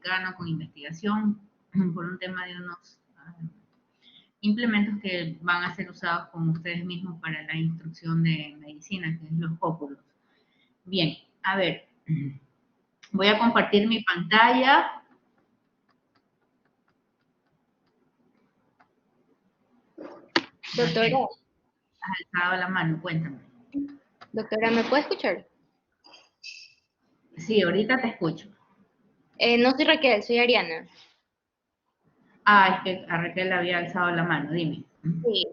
Panamericano con investigación por un tema de unos implementos que van a ser usados con ustedes mismos para la instrucción de medicina, que es los óculos. Bien, a ver, voy a compartir mi pantalla. Doctora, Has alzado la mano, cuéntame. doctora, ¿me puede escuchar? Sí, ahorita te escucho. No soy Raquel, soy Ariana. Ah, es que a Raquel había alzado la mano, dime. Sí,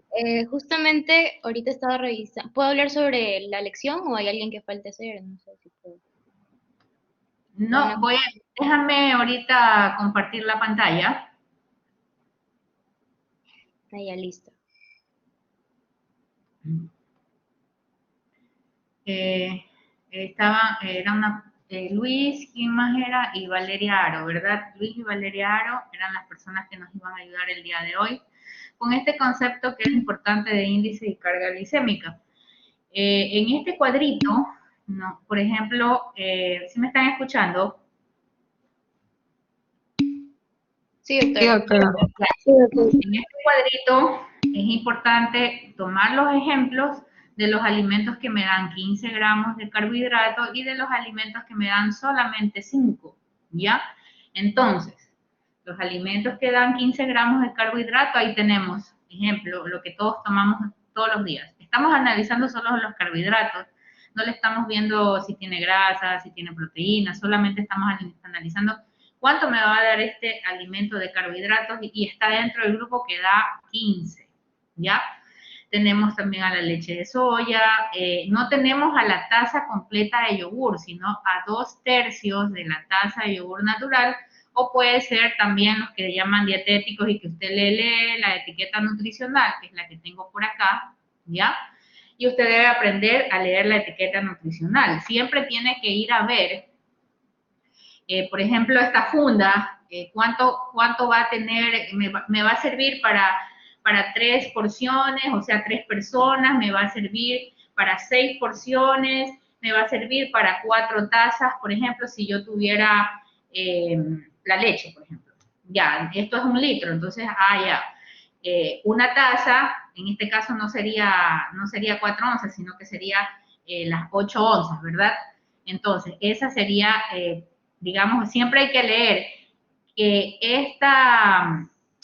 justamente ahorita estaba revisando. ¿Puedo hablar sobre la lección o hay alguien que falte hacer? No sé si puedo. No, déjame ahorita compartir la pantalla. Ya, listo. Luis, ¿quién más era? Y Valeria Aro, ¿verdad? Luis y Valeria Aro eran las personas que nos iban a ayudar el día de hoy con este concepto que es importante de índice y carga glicémica. En este cuadrito, no, por ejemplo, ¿sí me están escuchando? Sí, doctora. En este cuadrito es importante tomar los ejemplos de los alimentos que me dan 15 gramos de carbohidratos y de los alimentos que me dan solamente 5, ¿ya? Entonces, los alimentos que dan 15 gramos de carbohidrato, ahí tenemos, ejemplo, lo que todos tomamos todos los días. Estamos analizando solo los carbohidratos, no le estamos viendo si tiene grasa, si tiene proteína, solamente estamos analizando cuánto me va a dar este alimento de carbohidratos y está dentro del grupo que da 15, ¿ya? Tenemos también a la leche de soya, no tenemos a la taza completa de yogur, sino a 2/3 de la taza de yogur natural, o puede ser también los que llaman dietéticos y que usted le lee la etiqueta nutricional, que es la que tengo por acá, ¿ya? Y usted debe aprender a leer la etiqueta nutricional. Siempre tiene que ir a ver, por ejemplo, esta funda, cuánto va a tener, me va a servir para 3 porciones, o sea, 3 personas, me va a servir para 6 porciones, me va a servir para 4 tazas, por ejemplo, si yo tuviera la leche, por ejemplo. Ya, esto es 1 litro, entonces, ya. Una taza, en este caso no sería 4 onzas, sino que sería las 8 onzas, ¿verdad? Entonces, esa sería, digamos, siempre hay que leer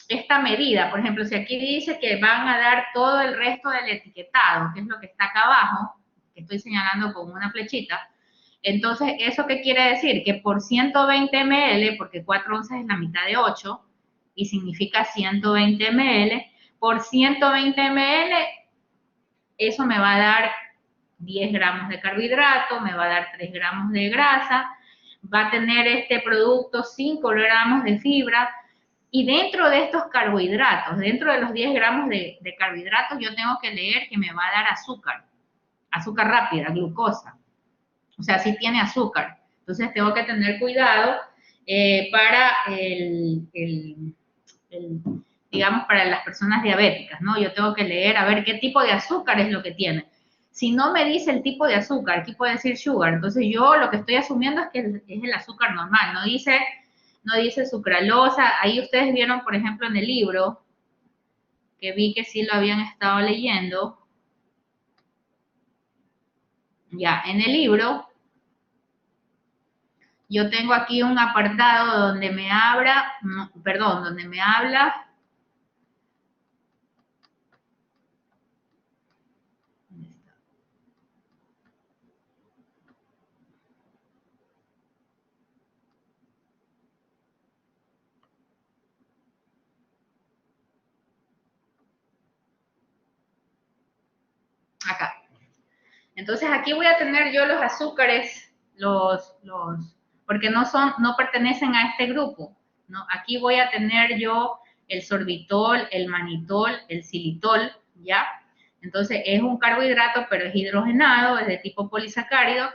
esta medida. Por ejemplo, si aquí dice que van a dar todo el resto del etiquetado, que es lo que está acá abajo, que estoy señalando con una flechita, entonces, ¿eso qué quiere decir? Que por 120 ml, porque 4 onzas es la mitad de 8, y significa 120 ml, por 120 ml, eso me va a dar 10 gramos de carbohidrato, me va a dar 3 gramos de grasa, va a tener este producto 5 gramos de fibra, y dentro de estos carbohidratos, dentro de los 10 gramos de carbohidratos, yo tengo que leer que me va a dar azúcar rápida, glucosa. O sea, sí tiene azúcar. Entonces tengo que tener cuidado para digamos, para las personas diabéticas, ¿no? Yo tengo que leer a ver qué tipo de azúcar es lo que tiene. Si no me dice el tipo de azúcar, aquí puede decir sugar, entonces yo lo que estoy asumiendo es que es el azúcar normal, no dice sucralosa. Ahí ustedes vieron, por ejemplo, en el libro, que vi que sí lo habían estado leyendo. Ya, en el libro, yo tengo aquí un apartado donde me habla, acá. Entonces aquí voy a tener yo los azúcares, porque no pertenecen a este grupo, ¿no? Aquí voy a tener yo el sorbitol, el manitol, el xilitol, ¿ya? Entonces es un carbohidrato, pero es hidrogenado, es de tipo polisacárido,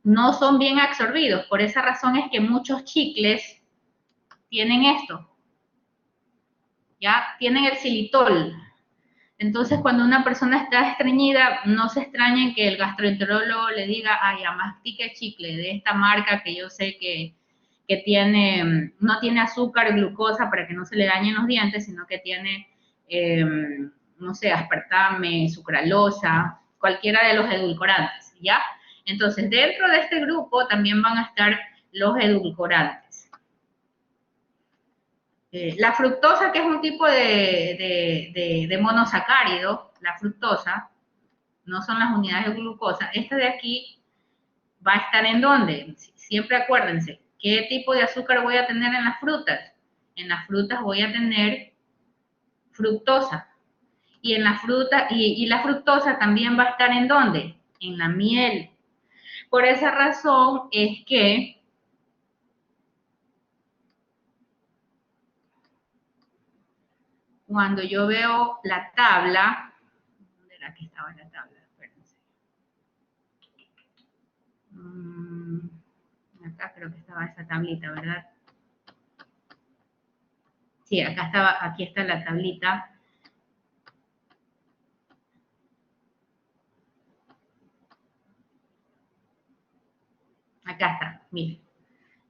no son bien absorbidos, por esa razón es que muchos chicles tienen esto, ¿ya? Tienen el xilitol. Entonces, cuando una persona está estreñida, no se extrañen que el gastroenterólogo le diga, mastique chicle de esta marca que yo sé que que tiene, no tiene azúcar, glucosa para que no se le dañen los dientes, sino que tiene, no sé, aspartame, sucralosa, cualquiera de los edulcorantes, ¿ya? Entonces, dentro de este grupo también van a estar los edulcorantes. La fructosa, que es un tipo de monosacárido, la fructosa, no son las unidades de glucosa. Este de aquí va a estar ¿en dónde? Siempre acuérdense, ¿qué tipo de azúcar voy a tener en las frutas? En las frutas voy a tener fructosa. Y en la fruta, y la fructosa también va a estar ¿en dónde? En la miel. Por esa razón es que cuando yo veo la tabla, ¿dónde era que estaba la tabla? Espérense. Acá creo que estaba esa tablita, ¿verdad? Sí, acá estaba, aquí está la tablita. Acá está, miren.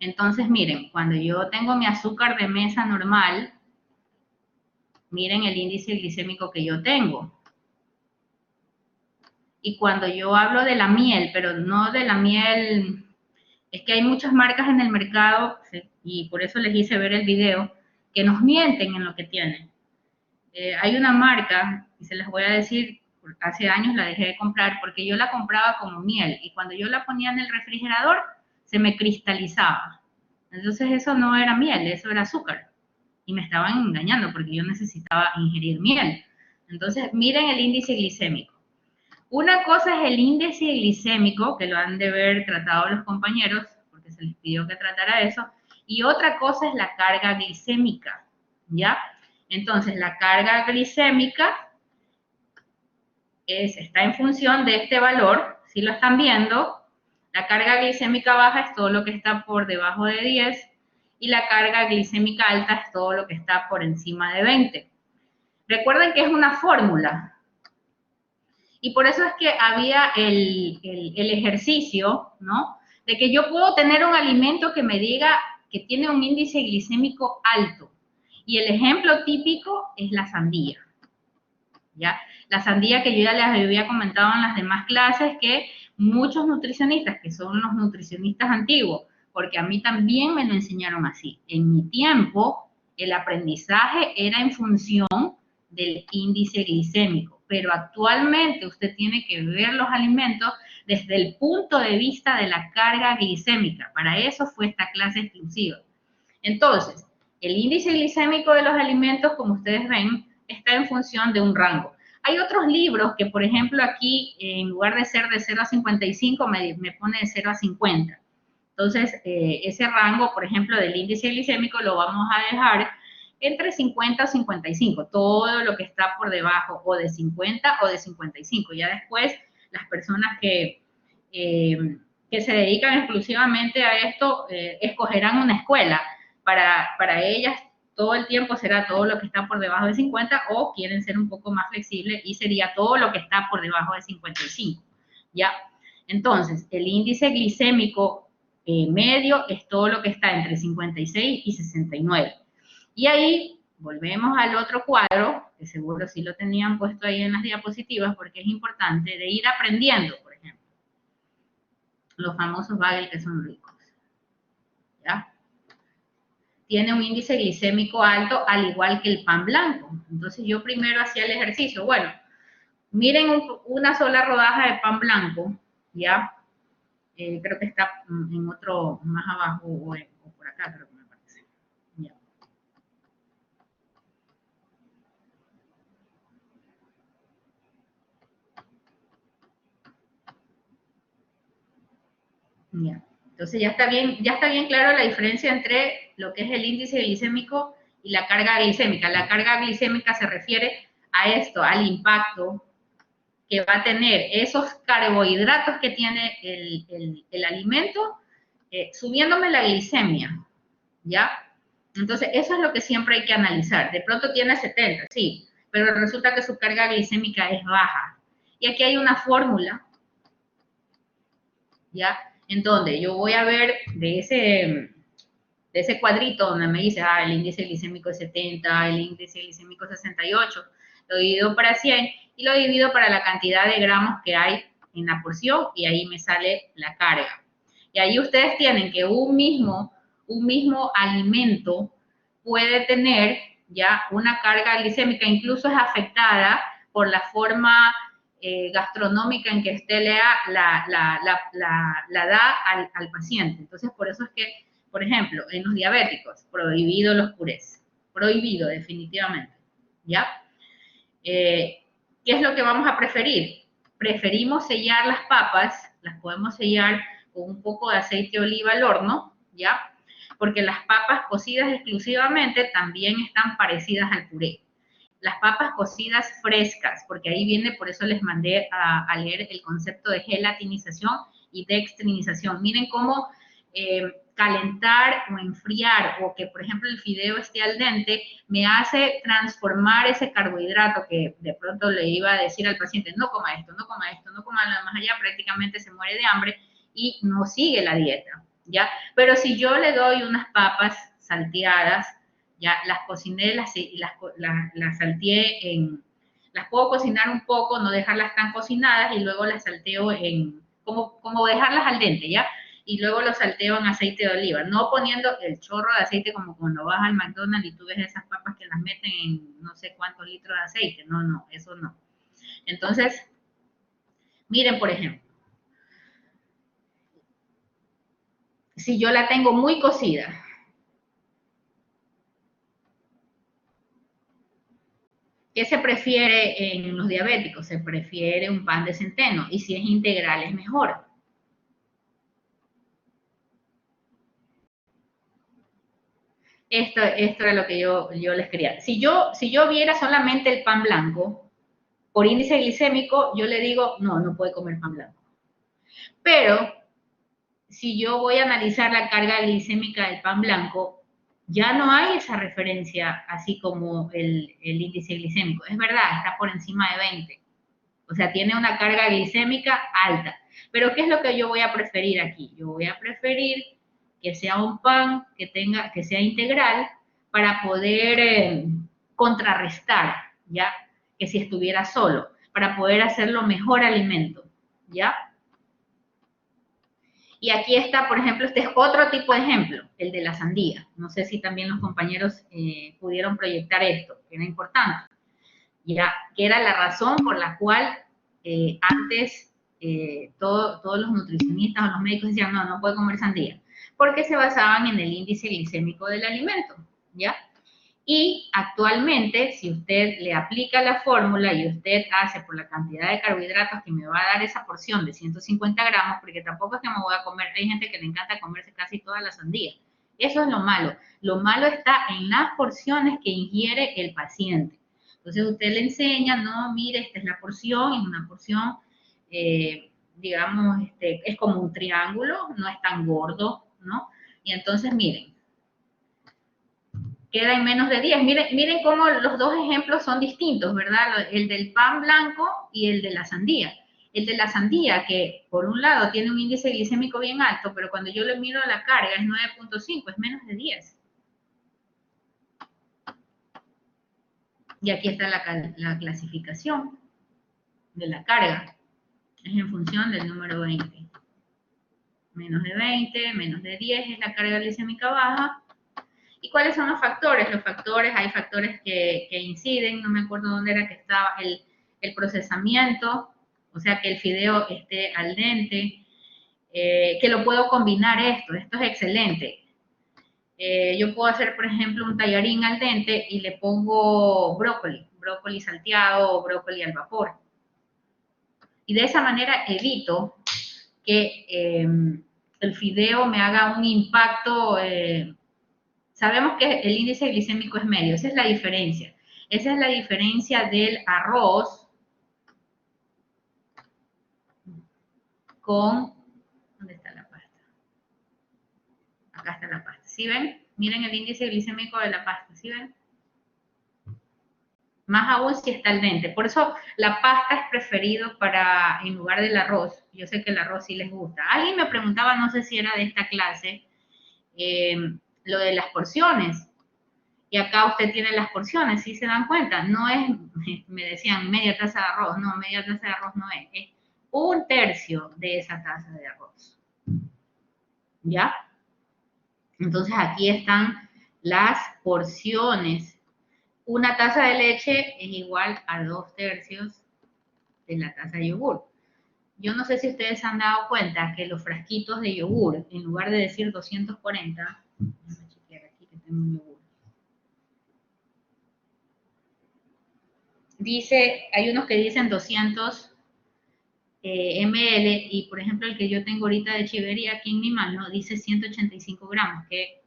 Entonces, miren, cuando yo tengo mi azúcar de mesa normal, miren el índice glicémico que yo tengo. Y cuando yo hablo de la miel, pero no de la miel, es que hay muchas marcas en el mercado, y por eso les hice ver el video, que nos mienten en lo que tienen. Hay una marca, y se les voy a decir, hace años la dejé de comprar, porque yo la compraba como miel, y cuando yo la ponía en el refrigerador, se me cristalizaba. Entonces eso no era miel, eso era azúcar. Y me estaban engañando, porque yo necesitaba ingerir miel. Entonces, miren el índice glicémico. Una cosa es el índice glicémico, que lo han de ver tratado los compañeros, porque se les pidió que tratara eso, y otra cosa es la carga glicémica, ¿ya? Entonces, la carga glicémica está en función de este valor, si lo están viendo. La carga glicémica baja es todo lo que está por debajo de 10, y la carga glicémica alta es todo lo que está por encima de 20. Recuerden que es una fórmula. Y por eso es que había el ejercicio, ¿no? De que yo puedo tener un alimento que me diga que tiene un índice glicémico alto. Y el ejemplo típico es la sandía, ¿ya? La sandía que yo ya les había comentado en las demás clases, que muchos nutricionistas, que son los nutricionistas antiguos, porque a mí también me lo enseñaron así. En mi tiempo, el aprendizaje era en función del índice glicémico, pero actualmente usted tiene que ver los alimentos desde el punto de vista de la carga glicémica. Para eso fue esta clase exclusiva. Entonces, el índice glicémico de los alimentos, como ustedes ven, está en función de un rango. Hay otros libros que, por ejemplo, aquí, en lugar de ser de 0 a 55, me pone de 0 a 50. Entonces, ese rango, por ejemplo, del índice glicémico lo vamos a dejar entre 50 y 55, todo lo que está por debajo, o de 50 o de 55. Ya después, las personas que se dedican exclusivamente a esto, escogerán una escuela. Para ellas, todo el tiempo será todo lo que está por debajo de 50, o quieren ser un poco más flexibles y sería todo lo que está por debajo de 55, ¿ya? Entonces, el índice glicémico medio es todo lo que está entre 56 y 69. Y ahí volvemos al otro cuadro, que seguro sí lo tenían puesto ahí en las diapositivas, porque es importante de ir aprendiendo, por ejemplo, los famosos bagels que son ricos, ¿ya? Tiene un índice glicémico alto, al igual que el pan blanco. Entonces yo primero hacía el ejercicio. Bueno, miren una sola rodaja de pan blanco, ¿ya? Creo que está en otro más abajo, o por acá, creo que me parece. Ya. Ya. Entonces ya está bien claro la diferencia entre lo que es el índice glicémico y la carga glicémica. La carga glicémica se refiere a esto, al impacto que va a tener esos carbohidratos que tiene el alimento, subiéndome la glicemia, ¿ya? Entonces, eso es lo que siempre hay que analizar. De pronto tiene 70, sí, pero resulta que su carga glicémica es baja. Y aquí hay una fórmula, ¿ya? En donde yo voy a ver de de ese cuadrito donde me dice, el índice glicémico es 70, el índice glicémico es 68, lo divido para 100 y lo divido para la cantidad de gramos que hay en la porción y ahí me sale la carga. Y ahí ustedes tienen que un mismo alimento puede tener ya una carga glicémica, incluso es afectada por la forma gastronómica en que usted la da al paciente. Entonces, por eso es que, por ejemplo, en los diabéticos, prohibido los purés, prohibido definitivamente, ¿ya? ¿Qué es lo que vamos a preferir? Preferimos sellar las papas, las podemos sellar con un poco de aceite de oliva al horno, ¿ya? Porque las papas cocidas exclusivamente también están parecidas al puré. Las papas cocidas frescas, porque ahí viene, por eso les mandé a leer el concepto de gelatinización y dextrinización. Miren cómo calentar o enfriar, o que, por ejemplo, el fideo esté al dente, me hace transformar ese carbohidrato que de pronto le iba a decir al paciente, no coma esto, no coma esto, no coma nada más allá, prácticamente se muere de hambre y no sigue la dieta, ¿ya? Pero si yo le doy unas papas salteadas, ya las cociné, las salteé las puedo cocinar un poco, no dejarlas tan cocinadas y luego las salteo como dejarlas al dente, ¿ya? Y luego lo salteo en aceite de oliva, no poniendo el chorro de aceite como cuando vas al McDonald's y tú ves esas papas que las meten en no sé cuántos litros de aceite, no, eso no. Entonces, miren, por ejemplo, si yo la tengo muy cocida, ¿qué se prefiere en los diabéticos? Se prefiere un pan de centeno y si es integral es mejor. Esto era lo que yo les quería. Si yo viera solamente el pan blanco, por índice glicémico, yo le digo, no puede comer pan blanco. Pero, si yo voy a analizar la carga glicémica del pan blanco, ya no hay esa referencia así como el índice glicémico. Es verdad, está por encima de 20. O sea, tiene una carga glicémica alta. Pero, ¿qué es lo que yo voy a preferir aquí? Yo voy a preferir que sea un pan que sea integral para poder contrarrestar, ¿ya? Que si estuviera solo, para poder hacerlo mejor alimento, ¿ya? Y aquí está, por ejemplo, este es otro tipo de ejemplo, el de la sandía. No sé si también los compañeros pudieron proyectar esto, que era importante, ¿ya? Que era la razón por la cual antes todos los nutricionistas o los médicos decían, no puede comer sandía, porque se basaban en el índice glicémico del alimento, ¿ya? Y actualmente, si usted le aplica la fórmula y usted hace por la cantidad de carbohidratos que me va a dar esa porción de 150 gramos, porque tampoco es que me voy a comer, hay gente que le encanta comerse casi toda la sandía. Eso es lo malo. Lo malo está en las porciones que ingiere el paciente. Entonces usted le enseña, no, mire, esta es la porción, es una porción, digamos, es como un triángulo, no es tan gordo, ¿no? Y entonces, miren, queda en menos de 10. Miren cómo los dos ejemplos son distintos, ¿verdad? El del pan blanco y el de la sandía. El de la sandía, que por un lado tiene un índice glicémico bien alto, pero cuando yo le miro la carga es 9.5, es menos de 10. Y aquí está la clasificación de la carga. Es en función del número 20. Menos de 20, menos de 10 es la carga glicémica baja. ¿Y cuáles son los factores? Los factores, hay factores que inciden, no me acuerdo dónde era que estaba el procesamiento, o sea, que el fideo esté al dente, que lo puedo combinar esto es excelente. Yo puedo hacer, por ejemplo, un tallarín al dente y le pongo brócoli salteado o brócoli al vapor. Y de esa manera evito que el fideo me haga un impacto. Sabemos que el índice glicémico es medio, esa es la diferencia. Esa es la diferencia del arroz con... ¿Dónde está la pasta? Acá está la pasta. ¿Sí ven? Miren el índice glicémico de la pasta, ¿sí ven? Más aún si está al dente. Por eso la pasta es preferido en lugar del arroz. Yo sé que el arroz sí les gusta. Alguien me preguntaba, no sé si era de esta clase, lo de las porciones. Y acá usted tiene las porciones, si se dan cuenta, no es, me decían, media taza de arroz, no, media taza de arroz no es 1/3 de esa taza de arroz. ¿Ya? Entonces aquí están las porciones. Una taza de leche es igual a 2/3 de la taza de yogur. Yo no sé si ustedes se han dado cuenta que los frasquitos de yogur, en lugar de decir 240, déjame chequear aquí que tengo un yogur. Dice, hay unos que dicen 200 ml y por ejemplo el que yo tengo ahorita de chivería aquí en mi mano dice 185 gramos, que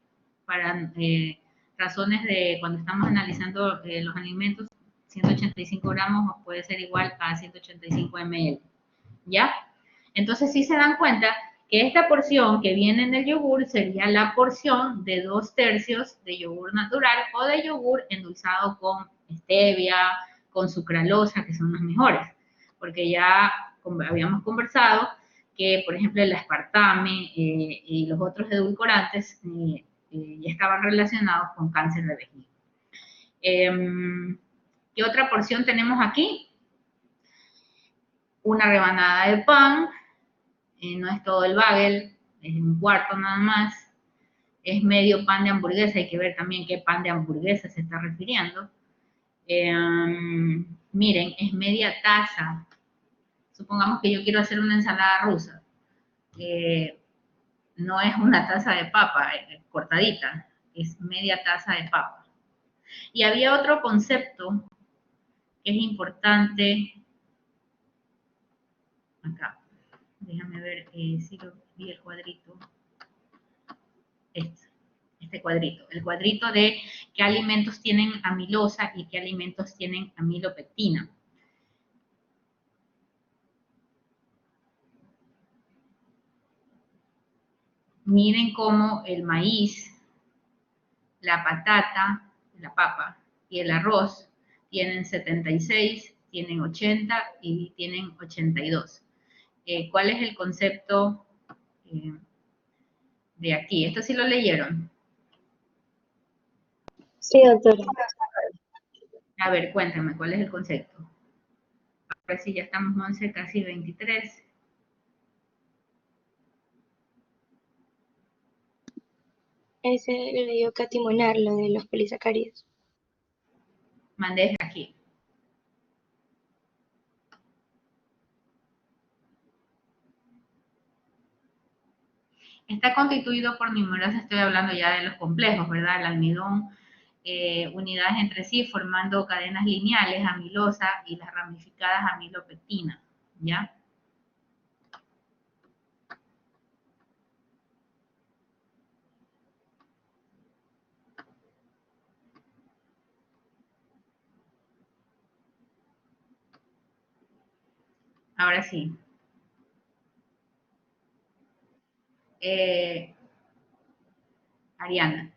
para razones de cuando estamos analizando los alimentos, 185 gramos puede ser igual a 185 ml, ¿ya? Entonces sí se dan cuenta que esta porción que viene en el yogur sería la porción de 2/3 de yogur natural o de yogur endulzado con stevia, con sucralosa, que son las mejores, porque ya habíamos conversado que, por ejemplo, el aspartame y los otros edulcorantes ya estaban relacionados con cáncer de vejiga. ¿Qué otra porción tenemos aquí? Una rebanada de pan, no es todo el bagel, es 1/4 nada más, es medio pan de hamburguesa, hay que ver también qué pan de hamburguesa se está refiriendo. Miren, es media taza. Supongamos que yo quiero hacer una ensalada rusa. No es una taza de papa cortadita, es media taza de papa. Y había otro concepto que es importante acá. Déjame ver si lo vi el cuadrito. Este cuadrito. El cuadrito de qué alimentos tienen amilosa y qué alimentos tienen amilopectina. Miren cómo el maíz, la patata, la papa y el arroz tienen 76, tienen 80 y tienen 82. ¿Cuál es el concepto de aquí? Esto sí lo leyeron. Sí, doctora. A ver, cuéntame, ¿cuál es el concepto? Ahora sí, ya estamos 11, casi 23. Ese lo dio Katy Monar, lo de los polisacáridos. Mandé aquí. Está constituido por numerosas, estoy hablando ya de los complejos, ¿verdad? El almidón, unidades entre sí formando cadenas lineales, amilosa y las ramificadas amilopectina, ¿ya? Ahora sí. Ariana.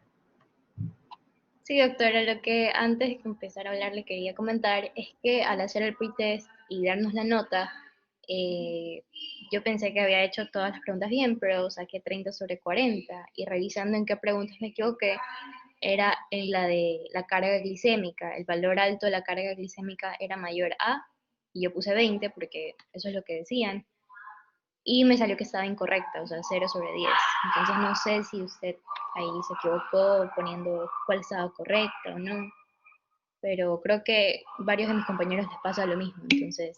Sí, doctora, lo que antes de empezar a hablar le quería comentar es que al hacer el pretest y darnos la nota, eh, yo pensé que había hecho todas las preguntas bien, pero saqué 30 sobre 40 y revisando en qué preguntas me equivoqué, era en la de la carga glicémica. El valor alto de la carga glicémica era mayor a, y yo puse 20 porque eso es lo que decían, y me salió que estaba incorrecta, o sea, 0/10. Entonces no sé si usted ahí se equivocó poniendo cuál estaba correcta o no, pero creo que varios de mis compañeros les pasa lo mismo, entonces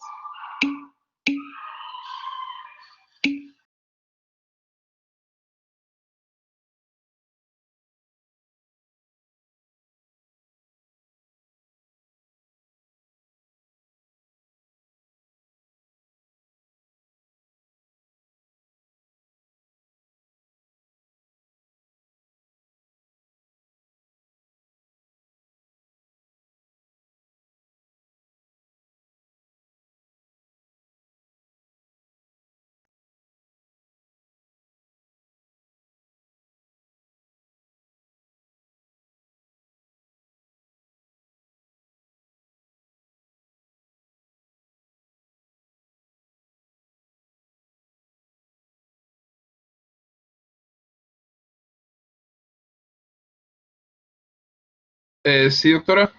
Sí, doctora.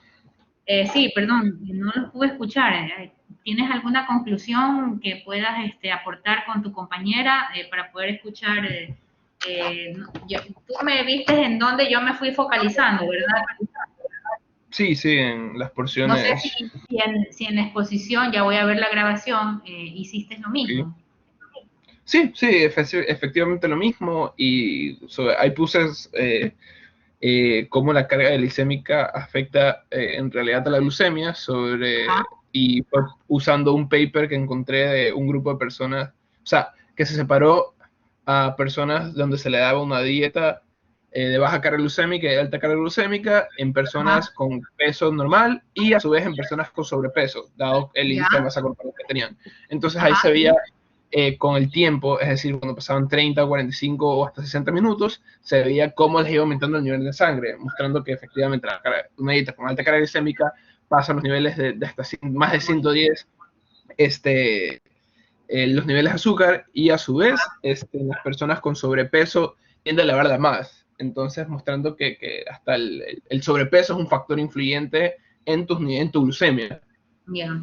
Sí, perdón, no los pude escuchar. ¿Tienes alguna conclusión que puedas aportar con tu compañera para poder escuchar? Tú me viste en donde yo me fui focalizando, ¿verdad? Sí, sí, en las No sé porciones. si en la exposición, ya voy a ver la grabación, hiciste lo Sí, mismo. sí, sí, efectivamente lo mismo. Y ahí puse cómo la carga glicémica afecta en realidad a la glucemia Ajá. y fue usando un paper que encontré de un grupo de personas, o sea, que se separó a personas donde se le daba una dieta de baja carga glucémica y de alta carga glucémica en personas Ajá. con peso normal y a su vez en personas con sobrepeso, dado el Ya. índice de masa corporal que tenían. Entonces ahí Ajá. se veía con el tiempo, es decir, cuando pasaban 30, 45 o hasta 60 minutos, se veía cómo les iba aumentando el nivel de sangre, mostrando que efectivamente una dieta con alta carga glicémica pasa los niveles de hasta más de 110 los niveles de azúcar y a su vez las personas con sobrepeso tienden a elevarla más. Entonces, mostrando que hasta el sobrepeso es un factor influyente en tu glucemia. Ya.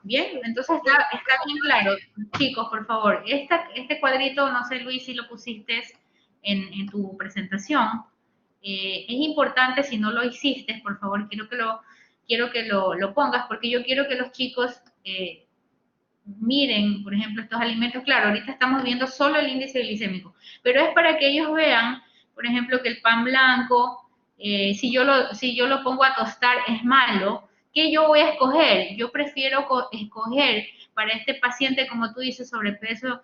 Bien, entonces está bien claro. Chicos, por favor, este cuadrito, no sé Luis si lo pusiste en tu presentación, es importante si no lo hiciste, por favor, quiero que lo pongas porque yo quiero que los chicos miren, por ejemplo, estos alimentos. Claro, ahorita estamos viendo solo el índice glicémico, pero es para que ellos vean, por ejemplo, que el pan blanco, si yo lo pongo a tostar es malo. ¿Qué yo voy a escoger? Yo prefiero escoger para este paciente, como tú dices, sobrepeso,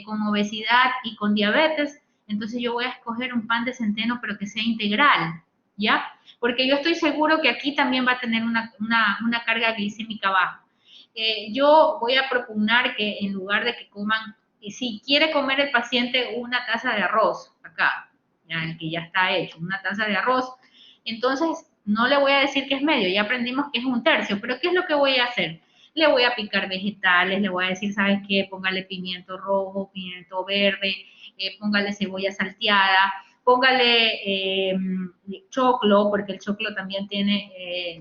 con obesidad y con diabetes, entonces yo voy a escoger un pan de centeno, pero que sea integral, ¿ya? Porque yo estoy seguro que aquí también va a tener una carga glicémica baja. Yo voy a propugnar que en lugar de que coman, si quiere comer el paciente una taza de arroz, acá, ya, el que ya está hecho, una taza de arroz, entonces no le voy a decir que es medio, ya aprendimos que es un tercio, pero ¿qué es lo que voy a hacer? Le voy a picar vegetales, le voy a decir, ¿sabes qué? Póngale pimiento rojo, pimiento verde, póngale cebolla salteada, póngale choclo, porque el choclo también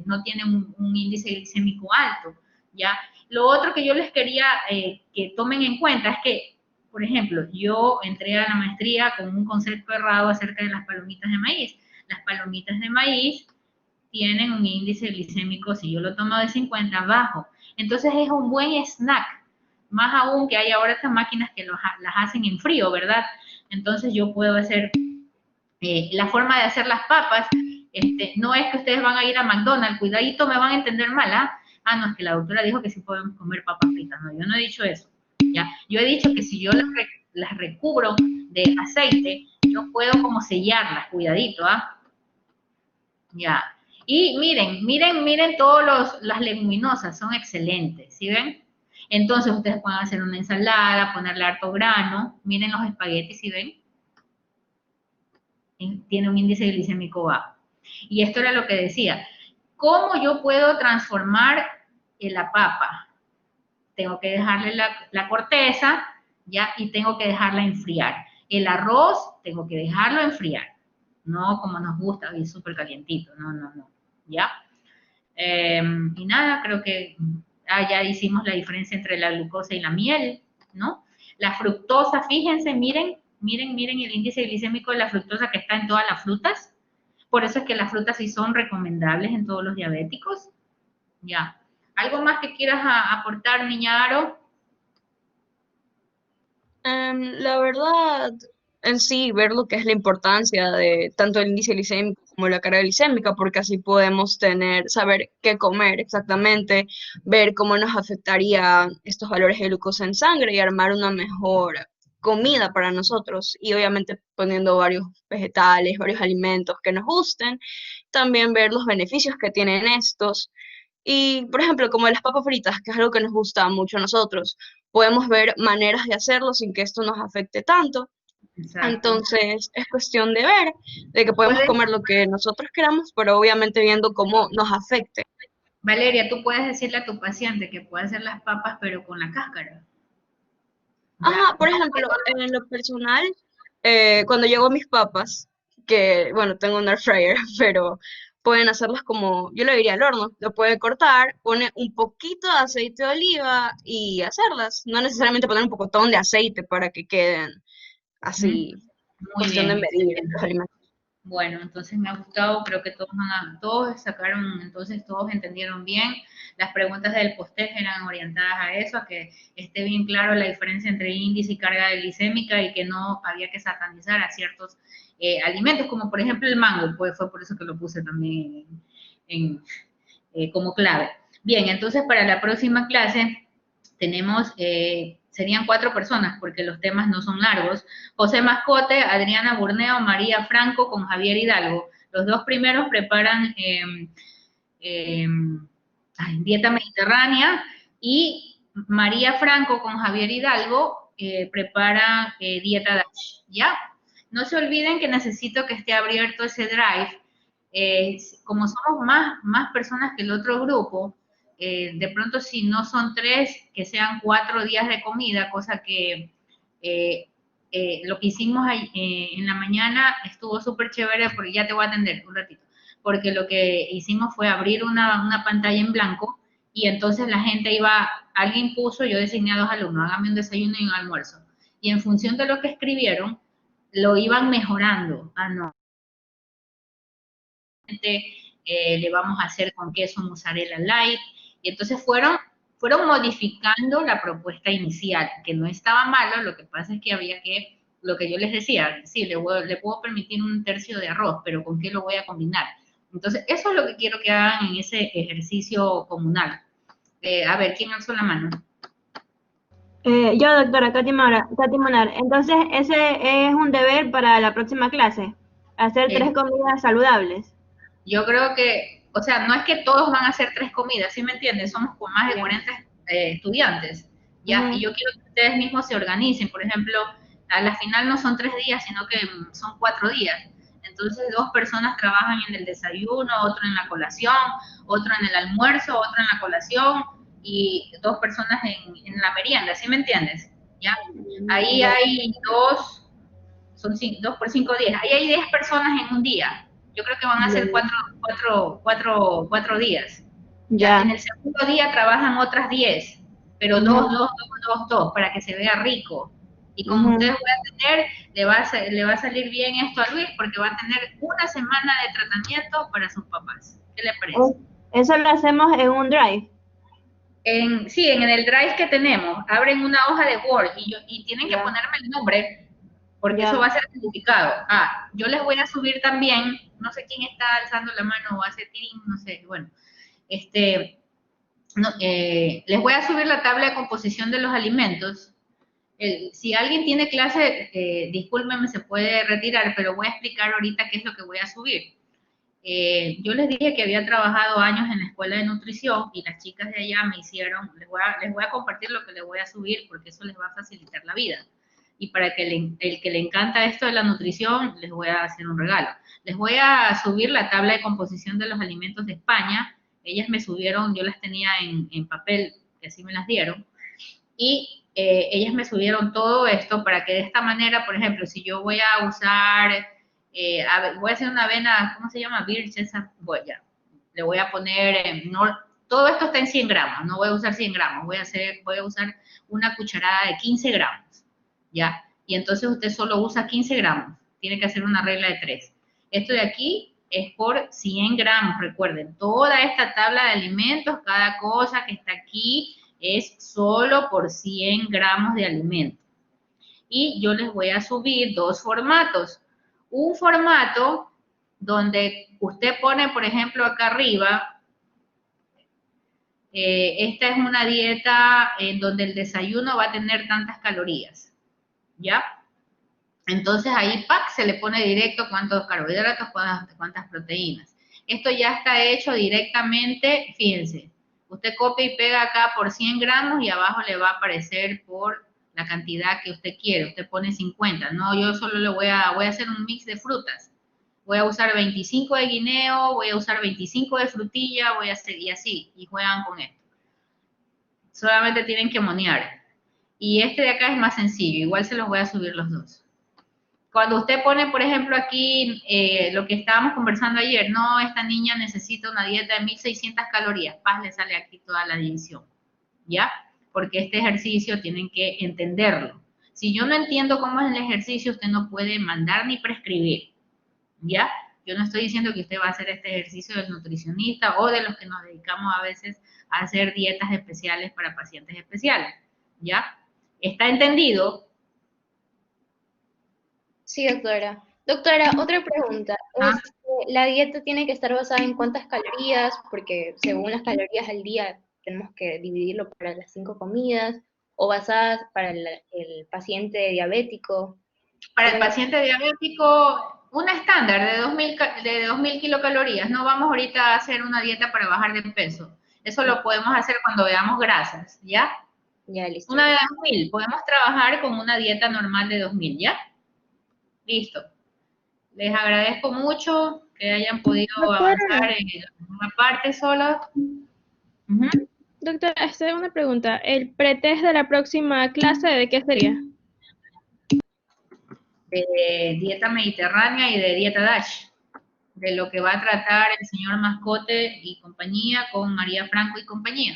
no tiene un índice glicémico alto, ¿ya? Lo otro que yo les quería que tomen en cuenta es que, por ejemplo, yo entré a la maestría con un concepto errado acerca de las palomitas de maíz. Las palomitas de maíz tienen un índice glicémico, si yo lo tomo de 50, bajo. Entonces es un buen snack, más aún que hay ahora estas máquinas que las hacen en frío, ¿verdad? Entonces yo puedo hacer, la forma de hacer las papas, no es que ustedes van a ir a McDonald's, cuidadito, me van a entender mal, ¿ah? Ah, no, es que la doctora dijo que sí podemos comer papas fritas. No, yo no he dicho eso. ¿Ya? Yo he dicho que si yo las recubro de aceite, yo puedo como sellarlas, cuidadito, ¿ah? Ya. Y miren todas las leguminosas, son excelentes, ¿sí ven? Entonces ustedes pueden hacer una ensalada, ponerle harto grano, miren los espaguetis, ¿sí ven? Tiene un índice glicémico bajo. Y esto era lo que decía, ¿cómo yo puedo transformar la papa? Tengo que dejarle la corteza, ¿ya? Y tengo que dejarla enfriar. El arroz, tengo que dejarlo enfriar. No como nos gusta, y súper calientito. No, no, no. ¿Ya? Y nada, creo que ya hicimos la diferencia entre la glucosa y la miel, ¿no? La fructosa, fíjense, miren el índice glicémico de la fructosa que está en todas las frutas. Por eso es que las frutas sí son recomendables en todos los diabéticos. Ya. ¿Algo más que quieras aportar, niña Aro? La verdad, en sí, ver lo que es la importancia de tanto el índice glicémico como la carga glicémica, porque así podemos saber qué comer exactamente, ver cómo nos afectaría estos valores de glucosa en sangre y armar una mejor comida para nosotros. Y obviamente poniendo varios vegetales, varios alimentos que nos gusten, también ver los beneficios que tienen estos. Y, por ejemplo, como las papas fritas, que es algo que nos gusta mucho a nosotros, podemos ver maneras de hacerlo sin que esto nos afecte tanto. Exacto. Entonces, es cuestión de ver, de que podemos Puedes, comer lo que nosotros queramos, pero obviamente viendo cómo nos afecte. Valeria, tú puedes decirle a tu paciente que puede hacer las papas, pero con la cáscara. Ya. Ajá, por ejemplo, en lo personal, cuando llego a mis papas, que, bueno, tengo un air fryer, pero pueden hacerlas como, yo le diría al horno, lo puede cortar, pone un poquito de aceite de oliva y hacerlas. No necesariamente poner un pocotón de aceite para que queden así, Muy cuestión de bien, medir excelente. los alimentos. Bueno, entonces me ha gustado, creo que todos sacaron, entonces todos entendieron bien. Las preguntas del post-test eran orientadas a eso, a que esté bien claro la diferencia entre índice y carga glicémica y que no había que satanizar a ciertos alimentos, como por ejemplo el mango, pues fue por eso que lo puse también como clave. Bien, entonces para la próxima clase tenemos, serían 4 personas porque los temas no son largos. José Mascote, Adriana Burneo, María Franco con Javier Hidalgo. Los 2 primeros preparan dieta mediterránea y María Franco con Javier Hidalgo prepara dieta DASH, ¿ya? No se olviden que necesito que esté abierto ese drive. Como somos más personas que el otro grupo, de pronto si no son 3, que sean 4 días de comida, cosa que lo que hicimos en la mañana estuvo súper chévere, porque ya te voy a atender un ratito, porque lo que hicimos fue abrir una pantalla en blanco y entonces la gente iba, alguien puso, yo designé a 2 alumnos, hágame un desayuno y un almuerzo, y en función de lo que escribieron, lo iban mejorando. Ah, no, le vamos a hacer con queso mozzarella light, y entonces fueron modificando la propuesta inicial, que no estaba malo, lo que pasa es que había que, lo que yo les decía, sí, le puedo permitir 1/3 de arroz, pero ¿con qué lo voy a combinar? Entonces, eso es lo que quiero que hagan en ese ejercicio comunal. A ver, ¿quién alzó la mano? Yo, doctora Katy Monar. Entonces, ese es un deber para la próxima clase, hacer 3 comidas saludables. Yo creo que, o sea, no es que todos van a hacer 3 comidas, ¿sí me entienden? Somos con más de 40 estudiantes, ¿ya? Y yo quiero que ustedes mismos se organicen. Por ejemplo, a la final no son 3 días, sino que son 4 días. Entonces, 2 personas trabajan en el desayuno, otro en la colación, otro en el almuerzo, otro en la colación y 2 personas en la merienda, ¿sí me entiendes? ¿Ya? Ahí hay 2, son 2 por 5 días. Ahí hay 10 personas en un día. Yo creo que van a ser 4 días. Ya. En el segundo día trabajan otras 10, pero 2, para que se vea rico. Y como ustedes voy a tener, le va a salir bien esto a Luis, porque va a tener una semana de tratamiento para sus papás. ¿Qué le parece? Eso lo hacemos en un drive. Sí, en el drive que tenemos, abren una hoja de Word y tienen que ponerme el nombre, porque eso va a ser codificado. Yo les voy a subir también, no sé quién está alzando la mano o hace tirín, no sé, bueno, les voy a subir la tabla de composición de los alimentos. Si alguien tiene clase, discúlpenme, se puede retirar, pero voy a explicar ahorita qué es lo que voy a subir. Yo les dije que había trabajado años en la escuela de nutrición y las chicas de allá me hicieron, les voy a compartir lo que les voy a subir porque eso les va a facilitar la vida. Y para que el que le encanta esto de la nutrición, les voy a hacer un regalo. Les voy a subir la tabla de composición de los alimentos de España. Ellas me subieron, yo las tenía en papel, que así me las dieron. Y ellas me subieron todo esto para que de esta manera, por ejemplo, si yo voy a usar, voy a hacer una avena, ¿cómo se llama? Birch, esa, ya. Le voy a poner, todo esto está en 100 gramos, no voy a usar 100 gramos, voy a usar una cucharada de 15 gramos. ¿Ya? Y entonces usted solo usa 15 gramos, tiene que hacer una regla de 3. Esto de aquí es por 100 gramos, recuerden, toda esta tabla de alimentos, cada cosa que está aquí es solo por 100 gramos de alimento. Y yo les voy a subir 2 formatos. Un formato donde usted pone, por ejemplo, acá arriba, esta es una dieta en donde el desayuno va a tener tantas calorías. ¿Ya? Entonces ahí, se le pone directo cuántos carbohidratos, cuántas proteínas. Esto ya está hecho directamente, fíjense, usted copia y pega acá por 100 gramos y abajo le va a aparecer por la cantidad que usted quiere. Usted pone 50, no, yo solo voy a hacer un mix de frutas. Voy a usar 25 de guineo, voy a usar 25 de frutilla, voy a hacer, y así, y juegan con esto. Solamente tienen que monear. Y este de acá es más sencillo, igual se los voy a subir los 2. Cuando usted pone, por ejemplo, aquí lo que estábamos conversando ayer, no, esta niña necesita una dieta de 1600 calorías, paz, le sale aquí toda la división, ¿ya? Porque este ejercicio tienen que entenderlo. Si yo no entiendo cómo es el ejercicio, usted no puede mandar ni prescribir, ¿ya? Yo no estoy diciendo que usted va a hacer este ejercicio del nutricionista o de los que nos dedicamos a veces a hacer dietas especiales para pacientes especiales, ¿ya? ¿Está entendido? Sí, doctora. Doctora, otra pregunta. ¿La dieta tiene que estar basada en cuántas calorías? Porque según las calorías al día tenemos que dividirlo para las 5 comidas, o basadas para el paciente diabético. Para el paciente diabético, una estándar de 2000 kilocalorías. No vamos ahorita a hacer una dieta para bajar de peso. Eso lo podemos hacer cuando veamos grasas, ¿ya? Ya, listo. Una de 2000. Podemos trabajar con una dieta normal de 2000, ¿ya? Listo. Les agradezco mucho que hayan podido avanzar en una parte solo. Doctora, esta es una pregunta. ¿El pretest de la próxima clase de qué sería? De dieta mediterránea y de dieta DASH. De lo que va a tratar el señor Mascote y compañía con María Franco y compañía.